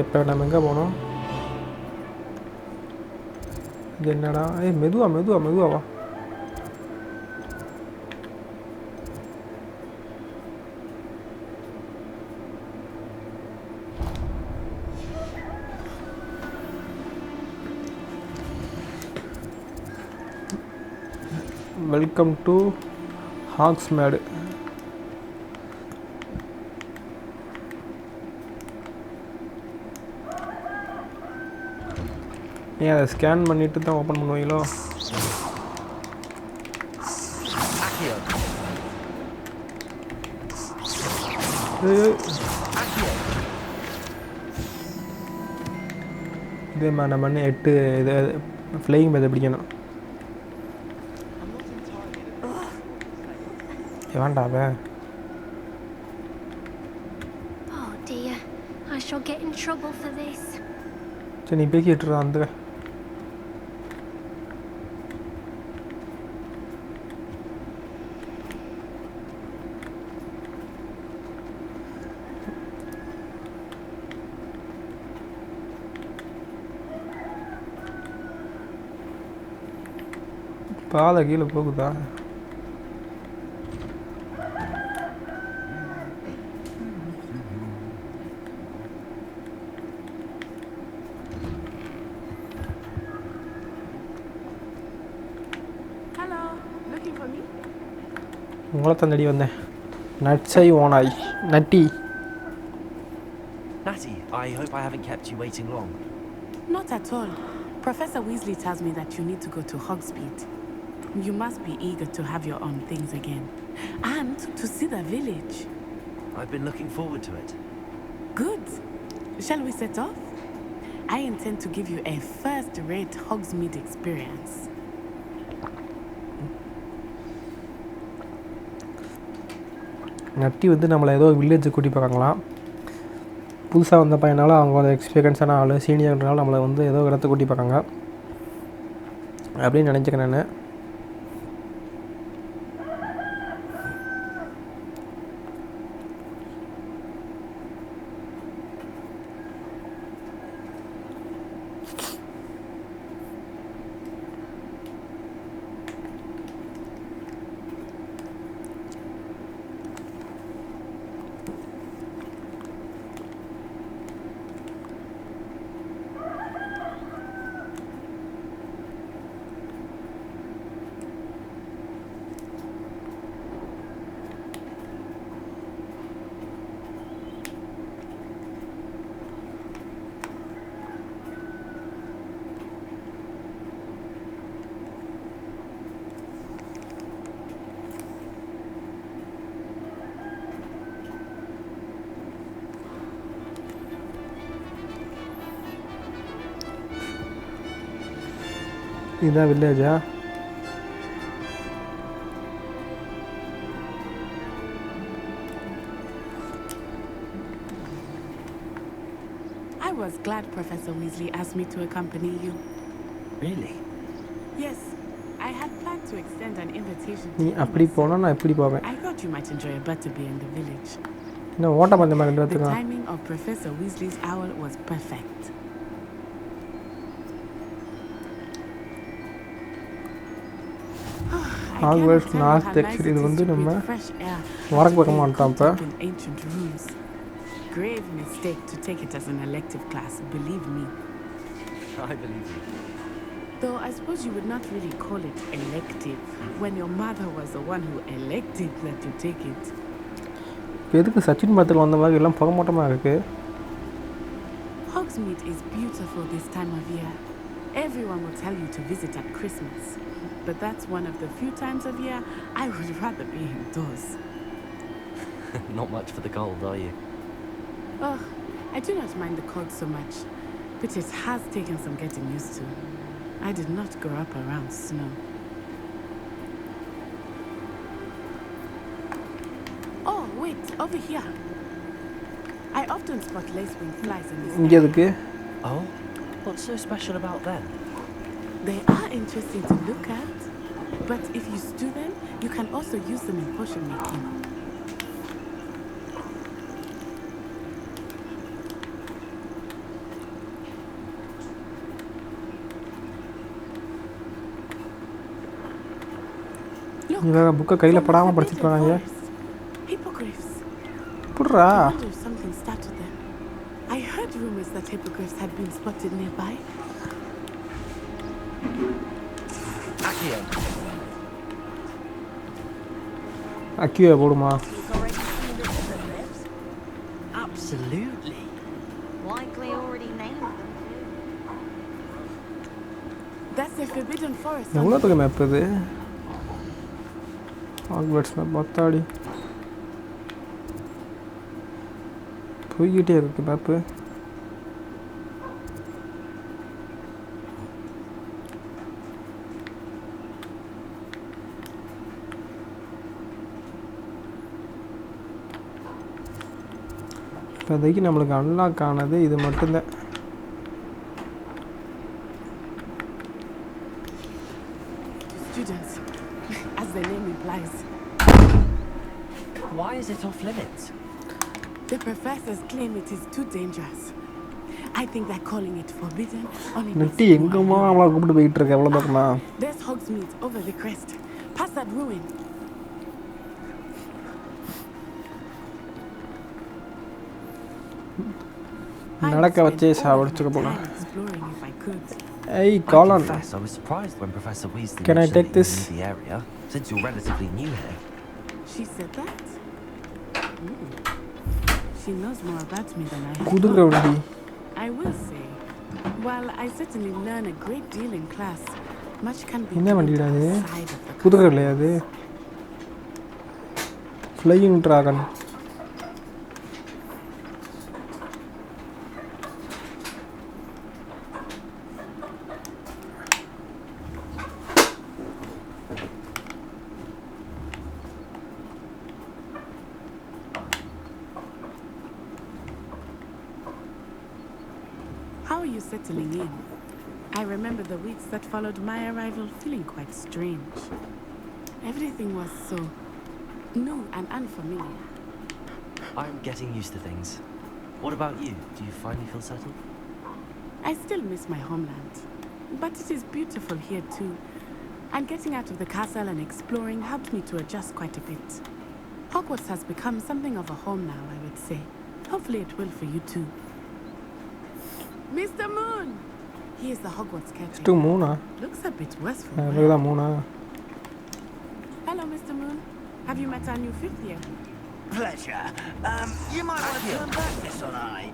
இப்போ நம்ம எங்கே போனோம்? இது என்னடா? மெதுவா வா. Welcome to Hogsmeade. ஏன் அதை ஸ்கேன் பண்ணிட்டு தான் ஓப்பன் பண்ணுவீங்களோ? இதே மாதிரி நம்ம 8 இது ஃப்ளையிங் மெதை பிடிக்கணும். வேண்டாவே. Oh dear, I shall get in trouble for this. சரி நீ பேக்கிட்டு அந்த பாதை கீழே போகுதா? உங்களை தந்தடி வந்தேன். நட்ஸை ஓனாய் நட்டி. Natty, I hope I haven't kept you waiting long. Not at all. Professor Weasley tells me that you need to go to Hogsmeade. You must be eager to have your own things again. And to see the village. I've been looking forward to it. Good. Shall we set off? I intend to give you a first-rate Hogsmeade experience. நட்டி வந்து நம்மளை ஏதோ village கூட்டி போகிறாங்களாம். புதுசாக வந்த பையனால அவங்க ஒரு எக்ஸ்பீரியன்ஸான ஆள் சீனியர்னால நம்மளை வந்து ஏதோ இடத்த கூட்டி போகிறாங்க அப்படின்னு நினச்சிக்கிறேன் நான். இதுதான் வில்லேஜா? I was glad Professor Weasley asked me to accompany you. Really? Yes, I had planned to extend an invitation to நீ you அப்படி myself. போனால் நான் எப்படி போவேன்? I thought you might enjoy a butterbeer in the village. இன்னும் ஓட்ட பந்தயமாக ரெண்டு The பேர்த்துக்கும். timing of Professor Weasley's owl was perfect. Hogwarts North Exit. இது வந்து நம்ம வடக்கு பக்கமாக வந்துட்டோம். இப்போ grave mistake to take it as an elective class, believe me. I believe you. Though I suppose you would not really call it elective when your mother was the one who elected that you take it. இப்போ எதுக்கு சச்சின் படத்தில் வந்த மாதிரி எல்லாம் புகமூட்டமாக இருக்குது? Hogsmeade is beautiful this time of year. Everyone will tell you to visit at Christmas. But that's one of the few times of year I would rather be indoors. Not much for the cold, are you? Oh, I do not mind the cold so much, but it has taken some getting used to. I did not grow up around snow. Oh, wait, over here. I often spot lacewing flies in this இங்கே area. எதுக்கு? Oh, what's so special about them? They are interesting to look at, but if you stew them, you can also use them in potion making. இவங்க புக்கை கையில் படாமல் படிச்சுட்டு வராங்க. Hippogriffs. புட்றா I wonder if something started them. I heard rumors that hippogriffs had been spotted nearby. அக்கியோ போடுமா? Absolutely. Likely already named them. That's the forbidden forest. எவ்வளோ பெரிய map இது? ஹாக்வர்ட்ஸ் மேப் பார்த்தாடி போய்கிட்டே இருக்கு மேப்பு. இப்போதைக்கு நம்மளுக்கு அன்லாக் ஆனது இது மட்டும்தான். Students, as the name implies. Why is it off limits? The professors claim it is too dangerous. I think they're calling it forbidden. நெட்டி எங்கம்மா அவளை கூப்பிட்டு போயிட்டு இருக்க எவ்வளோ பக்கமா? There's Hogsmeade over the crest. Past that ruin. நடக்க வச்சே சாவடிச்சுக்க போலாம். Exploring if I could. Hey, Colin. I was surprised when Professor Weasley Can I mentioned take that you this? knew the area, since you're relatively new here. She said that? She knows more about me than I have. குதிரை வண்டி. I will say, while I certainly learn a great deal in class, much can be என்ன வண்டிடா இது? outside of the குதிரை இல்லையா அது? Flying dragon. How are you settling in? I remember the weeks that followed my arrival feeling quite strange. Everything was so new and unfamiliar. I'm getting used to things. What about you? Do you finally feel settled? I still miss my homeland, but it is beautiful here too. And getting out of the castle and exploring helped me to adjust quite a bit. Hogwarts has become something of a home now, I would say. Hopefully it will for you too. Mr. Moon! He is the Hogwarts caretaker. Mr. Moon? Looks a bit worse for Look at that Moon. Hello, Mr. Moon. Have you met our new fifth year? Pleasure. You might want to turn back this one,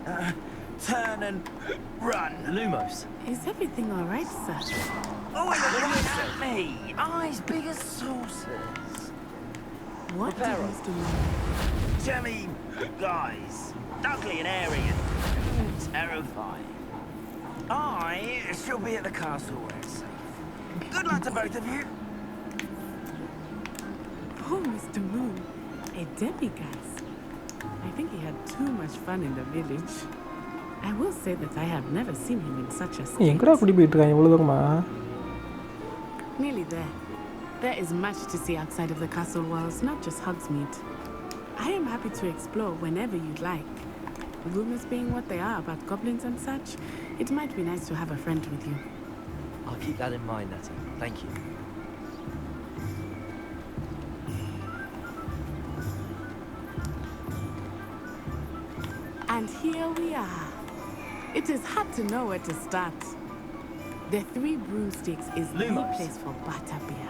turn and run. Lumos. Is everything all right, sir? Oh, it was right at me. Eyes big as saucers. What did Mr. Moon? Jemmy, guys, ugly and airy and terrifying. I shall be at the castle where it's safe. Good luck to both of you. Oh, Mr. Moon, a demigod. I think he had too much fun in the village. I will say that I have never seen him in such a state. எங்கடா கூட்டி போயிட்டு இருக்காங்க இவ்வளவு தூரமா? Nearly there. There is much to see outside of the castle walls, not just Hogsmeade. I am happy to explore whenever you'd like. Rumors being what they are about goblins and such, it might be nice to have a friend with you. I'll keep that in mind, Nettie. Thank you. And here we are. It is hard to know where to start. The Three Broomsticks is the place for butterbeer.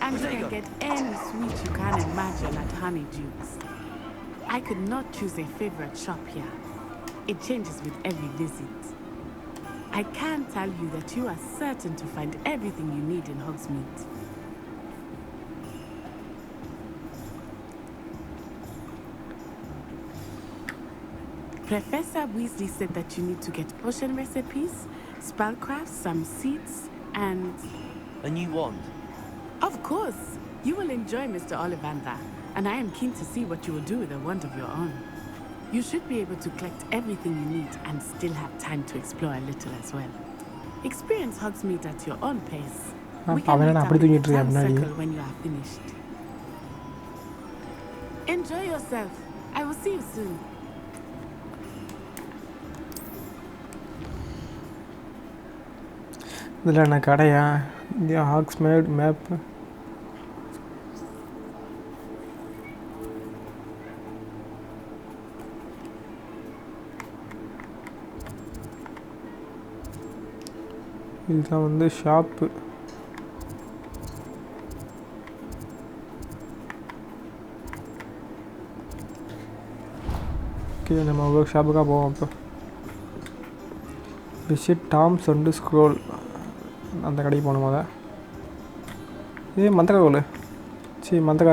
And you can get any sweet you can imagine at Honeydukes. I could not choose a favorite shop here. It changes with every visit. I can tell you that you are certain to find everything you need in Hogsmeade. Professor Weasley said that you need to get potion recipes, spellcrafts, some seeds, and... A new wand? Of course! You will enjoy Mr. Ollivander, and I am keen to see what you will do with a wand of your own. You should be able to collect everything you need and still have time to explore a little as well. Experience Hogsmeade at your own pace. We can meet up in the town circle when you are finished. Enjoy yourself. I will see you soon. இதில் என்ன கடையா? India ஹாக்ஸ்மேட் map இதுதான் வந்து shop. Okay, நம்ம ஒவ்வொரு ஷாப்புக்காக போவோம். இப்போ visit Tom's and scroll, அந்த கடைக்கு போகணும். போத மந்திர கோல், சரி மந்திர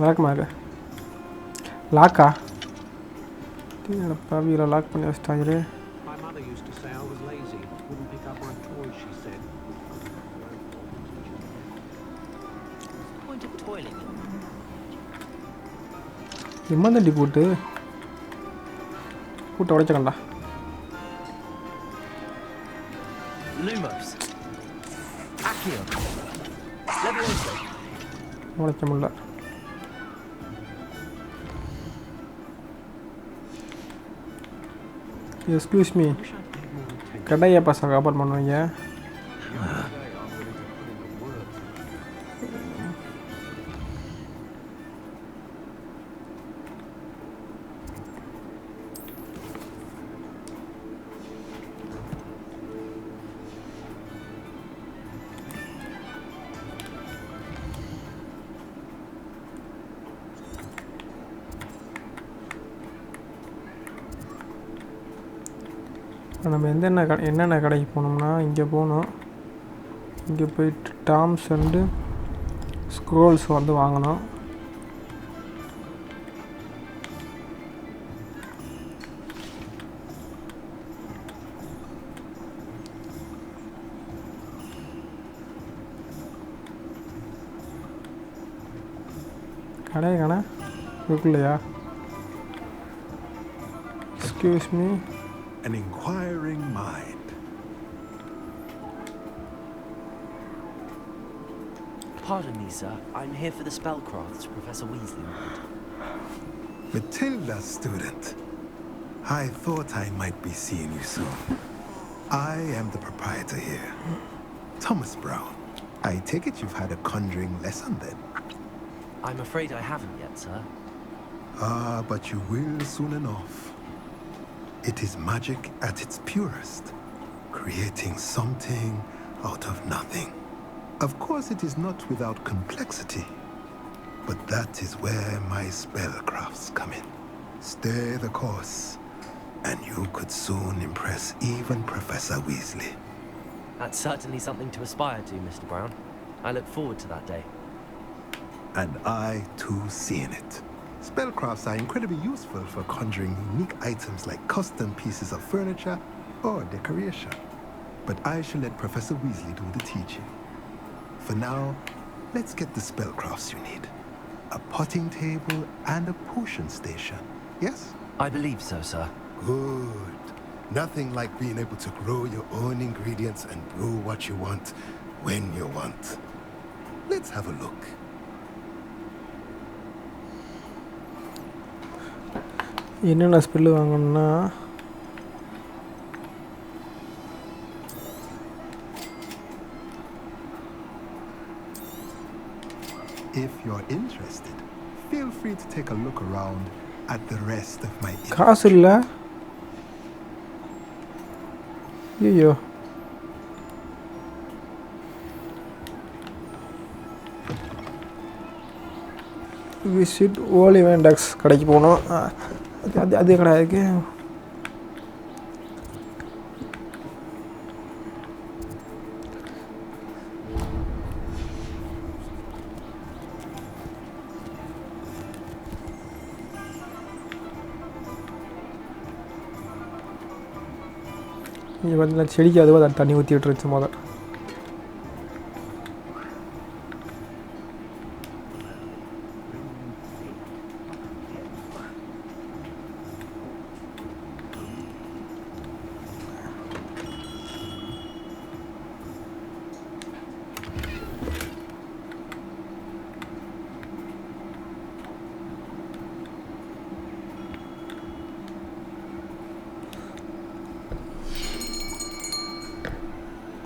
விளக்கமாக லாக்கா பாவியில் லாக் பண்ணி வச்சிட்டாங்க. இம்மந்தண்டி போட்டு உடைச்சக்கண்டா. உடைக்க முடியல. எக்ஸ்கியூஸ் மீ, கடையை பசங்க ஓப்பன் பண்ணுவீங்க? நம்ம என்னென்ன கடைக்கு போனோம்னா, இங்கே போகணும். இங்கே போயிட்டு டாம்ஸ் அண்டு ஸ்க்ரோல்ஸ் வந்து வாங்கணும். கடையை காண இருக்குல்லையா? Excuse me. An inquiring mind. Pardon me, sir. I'm here for the spellcrafts Professor Weasley wanted. Matilda, student. I thought I might be seeing you soon. I am the proprietor here, Thomas Brown. I take it you've had a conjuring lesson then? I'm afraid I haven't yet, sir. Ah, but you will soon enough. It is magic at its purest, creating something out of nothing. Of course, it is not without complexity, but that is where my spellcrafts come in. Stay the course, and you could soon impress even Professor Weasley. That's certainly something to aspire to, Mr. Brown. I look forward to that day. And I, too, see in it. Spellcrafts are incredibly useful for conjuring unique items like custom pieces of furniture or decoration. But I shall let Professor Weasley do the teaching. For now, let's get the spellcrafts you need. A potting table and a potion station, yes? I believe so, sir. Good. Nothing like being able to grow your own ingredients and brew what you want when you want. Let's have a look. என்னென்ன spell வாங்கணும்னா, if you're interested, feel free to take a look around at the rest of my காசு இல்ல. ஐயோ, visit ஓலிவெண்டக்ஸ் கடைக்கு போகணும். அது கடை இருக்கு. இங்கே பார்த்தீங்கன்னா செடிக்கு அதுவாக தண்ணி ஊற்றி விட்டுருச்சு முதல்.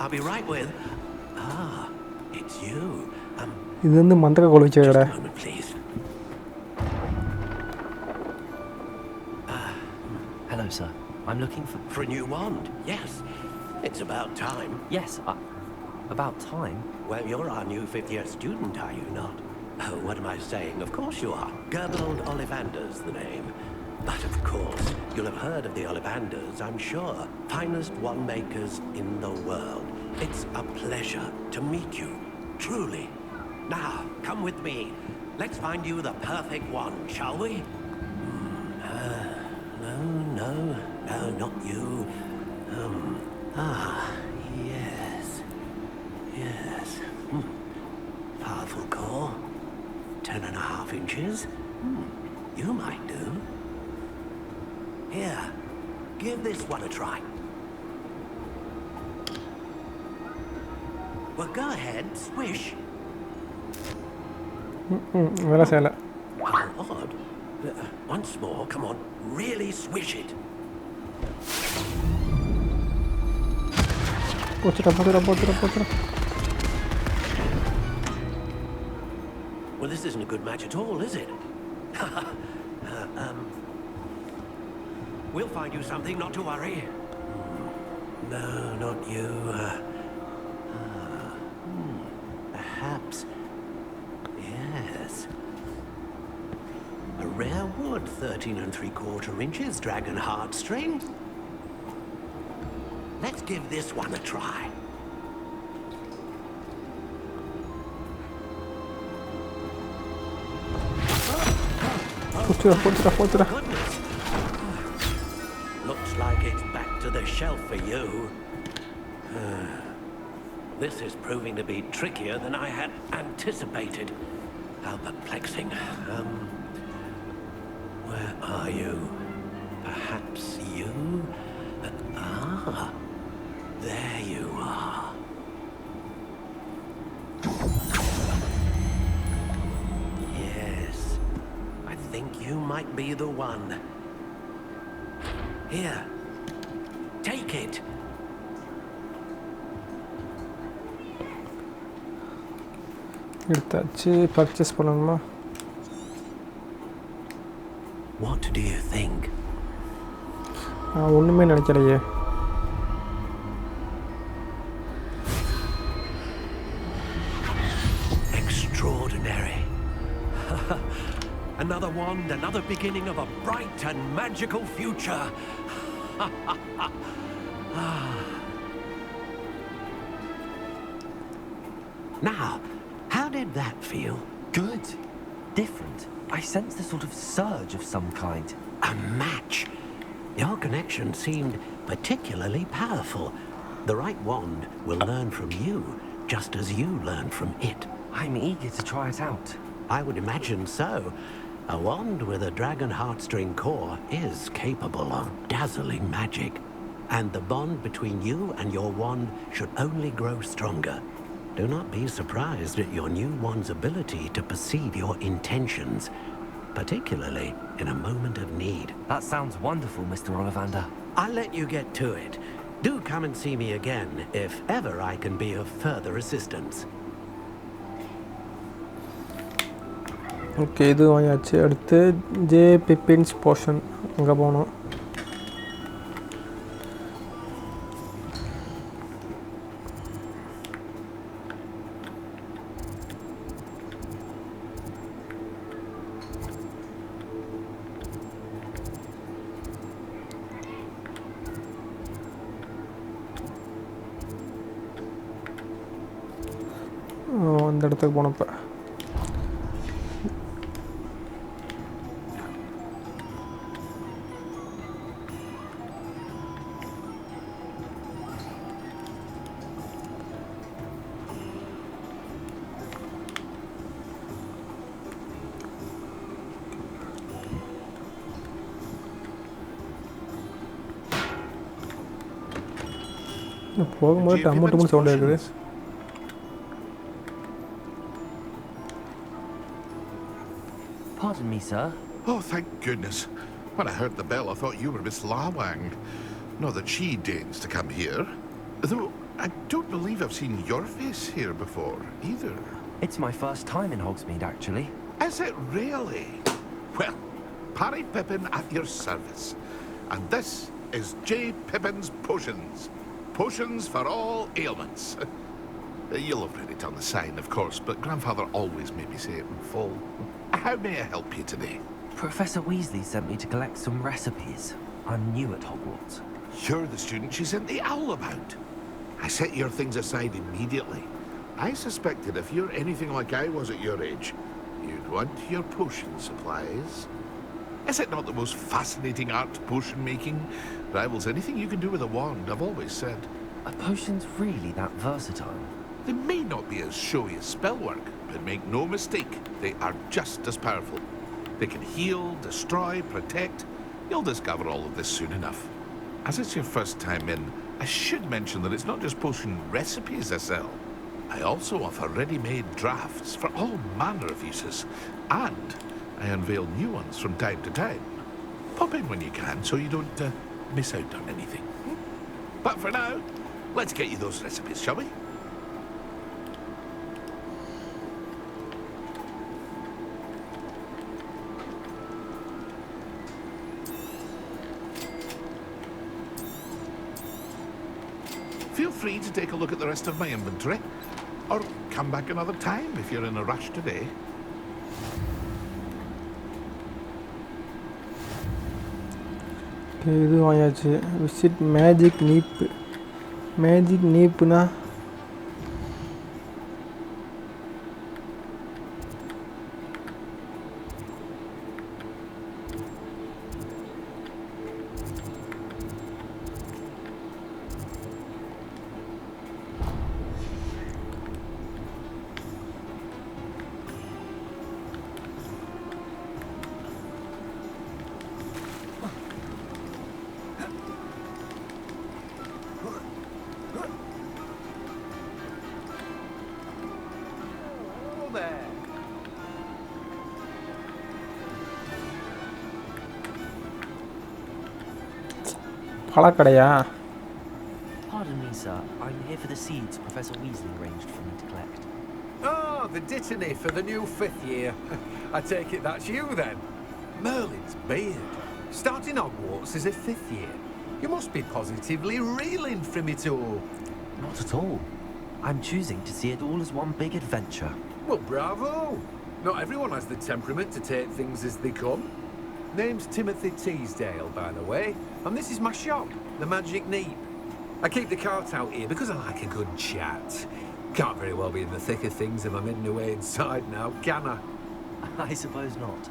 I'll be right with. Ah, it's you. இது வந்து மந்திர கோல் வச்ச கடை. Please. Hello, sir. I'm looking for a new wand. Yes. It's about time. Yes, about time. Well, you're our new 5th year student, are you not? Oh, what am I saying? Of course you are. Gerbold Ollivander's the name. But of course, you'll have heard of the Ollivanders, I'm sure. Finest wand makers in the world. It's a pleasure to meet you, truly. Now, come with me. Let's find you the perfect wand, shall we? No, not you. Yes. Powerful core. 10.5 inches. You might do. Here, give this one a try. Well, go ahead, swish. வேலை செய்யலை. How odd. Once more, come on, really swish it. போச்சுடா. Well, this isn't a good match at all, is it? We'll find you something, not to worry. No, not you. Perhaps. Yes. A rare wood, 13 3/4 inches, dragon heartstring. Let's give this one a try. போச்சுடா. Looks like it's back to the shelf for you. This is proving to be trickier than I had anticipated. How perplexing. Where are you? Perhaps you? There you are. Yes, I think you might be the one. Here, take it. எடுத்தாச்சு. Purchase பண்ணணுமா? What do you think? நான் ஒன்றுமே நினைக்கலையே. Extraordinary. Another wand, another beginning of a bright and magical future. Now, how did that feel? Good. Different. I sensed a sort of surge of some kind. A match. Your connection seemed particularly powerful. The right wand will learn from you, just as you learn from it. I'm eager to try it out. I would imagine so. A wand with a dragon heartstring core is capable of dazzling magic. And the bond between you and your wand should only grow stronger. Do not be surprised at your new wand's ability to perceive your intentions, particularly in a moment of need. That sounds wonderful, Mr. Ollivander. I'll let you get to it. Do come and see me again if ever I can be of further assistance. Okay, இது வாங்கியாச்சு. அடுத்து J பிப்பின்ஸ் portion அங்கே போகணும். அந்த இடத்துக்கு போனப்போ போகும்போது டம்மு சவுண்ட் இருக்குது. Pardon me, sir. Oh, thank goodness. When I heard the bell, I thought you were Miss Lawang. Not that she deigns to come here. Though, I don't believe I've seen your face here before, either. It's my first time in Hogsmeade, actually. Is it really? Well, Parry Pippin at your service. And this is J. Pippin's Potions. Potions for all ailments. You'll have read it on the sign, of course, but Grandfather always made me say it in full. How may I help you today? Professor Weasley sent me to collect some recipes. I'm new at Hogwarts. You're the student she sent the owl about. I set your things aside immediately. I suspected if you're anything like I was at your age, you'd want your potion supplies. Is it not the most fascinating art, potion making? Rivals anything you can do with a wand, I've always said. Are potions really that versatile? They may not be as showy as spellwork, but make no mistake, they are just as powerful. They can heal, destroy, protect. You'll discover all of this soon enough. As it's your first time in, I should mention that it's not just potion recipes I sell. I also offer ready-made drafts for all manner of uses, and I unveil new ones from time to time. Pop in when you can so you don't miss out on anything. But for now, let's get you those recipes, shall we? Feel free to take a look at the rest of my inventory, or come back another time if you're in a rush today. இது வாயாச்சு. Visit magic neep. Magic நீப்புனா பழக்கடையா? Pardon me, sir. I'm here for the seeds Professor Weasley arranged for me to collect. Oh, the dittany for the new 5th year. I take it that's you then. Merlin's beard. Starting Hogwarts as a 5th year. You must be positively reeling from it all. Not at all. I'm choosing to see it all as one big adventure. Well, bravo. Not everyone has the temperament to take things as they come. Name's Timothy Teasdale, by the way, and this is my shop, the Magic Neep. I keep the cart out here because I like a good chat. Can't very well be in the thick of things if I'm hidden away inside now, can I? I suppose not.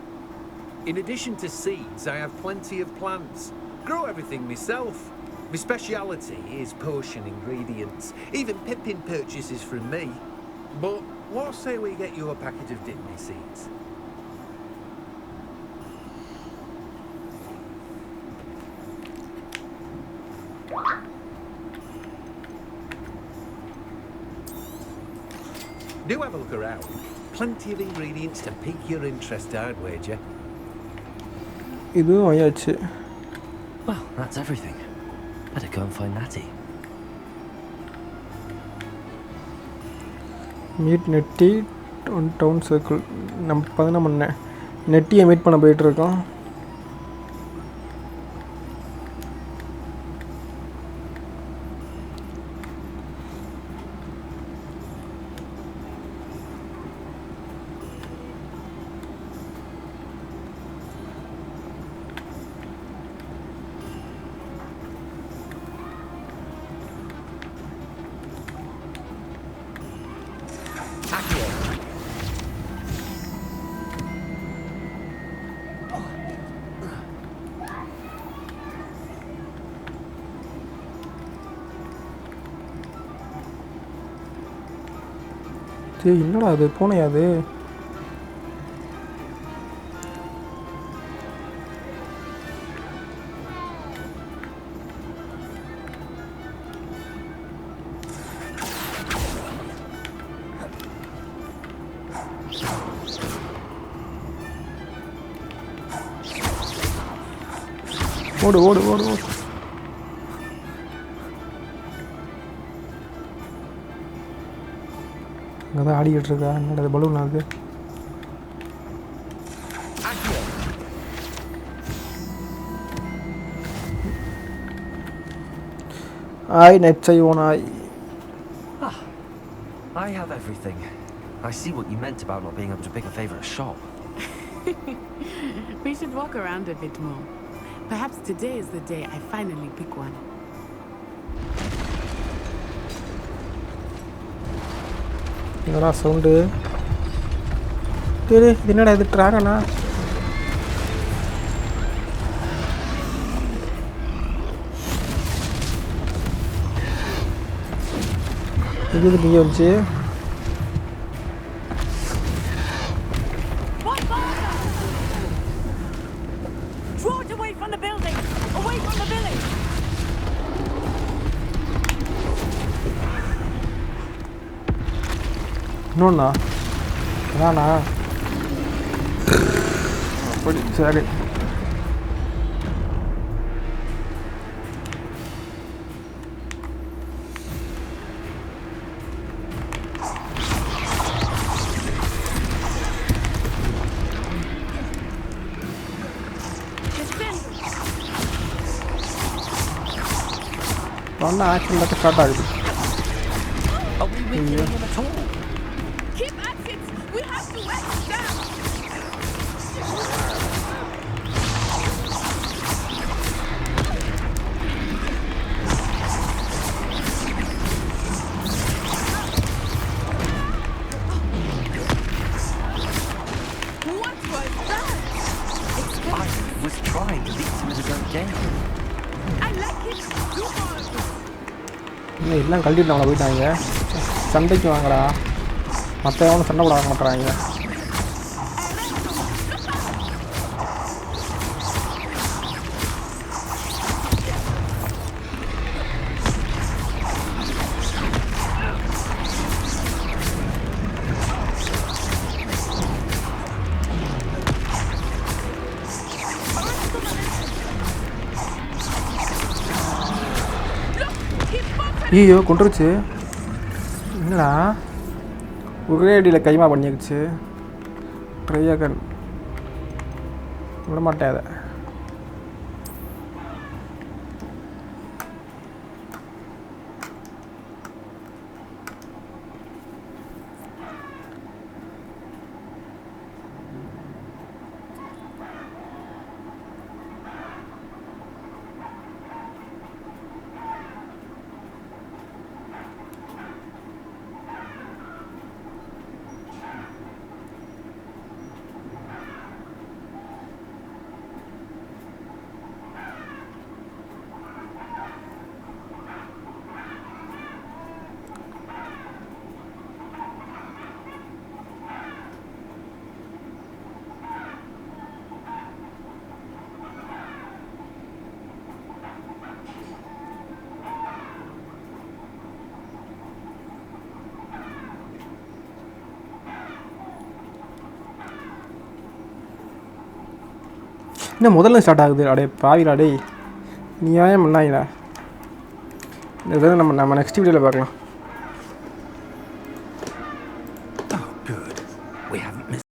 In addition to seeds, I have plenty of plants. Grow everything myself. My speciality is potion ingredients, even pippin purchases from me. But what say we get you a packet of dittany seeds? Do have a look around. Plenty of ingredients to pique your interest, I'd wager. இதுவும் ஆயாச்சு. Well, that's everything. Better go and find Natty. Meet Natty town circle. நம்ம 11 நெட்டியை meet பண்ண போயிட்டுருக்கோம். சரி என்னடா அது பூனையா அது? ஓடு ஓடு ஓடு ஓடு. அங்கே தான் ஆடிக்கிட்டு இருக்கா. என்னடா பலூன் அது? I net say one I. I have everything. I see what you meant about not being able to pick a favorite shop. We should walk around a bit more. Perhaps today is the day I finally pick one. என்னடா sound? டேய் என்னடா இது டிராகனா? இது நீ வந்து Draw it away from the building! Away from the village! இன்னொன்னா அதானா அப்படி சரி ஒன்று ஆக்ஷன் மட்டும் ஸ்டார்ட் ஆகுது. Keep at it! We have to let it down! What was that? I was trying to beat him at his own game. I like it! Do more of this! இன்னும் எல்லாம் கழட்டிட்டு நம்மளை போயிட்டாங்க. சண்டைக்கு வாங்கடா. மற்ற எவனும் சண்டை போட வாங்க மாட்டுறாங்க. ஐயோ கொண்டுருச்சு. என்னடா ஒரே அடியில் கைமா பண்ணிடுச்சு. ட்ரையாகன் விட மாட்டேன் அதை. இன்னும் முதல்ல ஸ்டார்ட் ஆகுது. அடே பாவிடா டேய், நீ ஏன் பண்ணாங்களா? இதை நம்ம நெக்ஸ்ட் வீடியோவில் பார்க்கலாம்.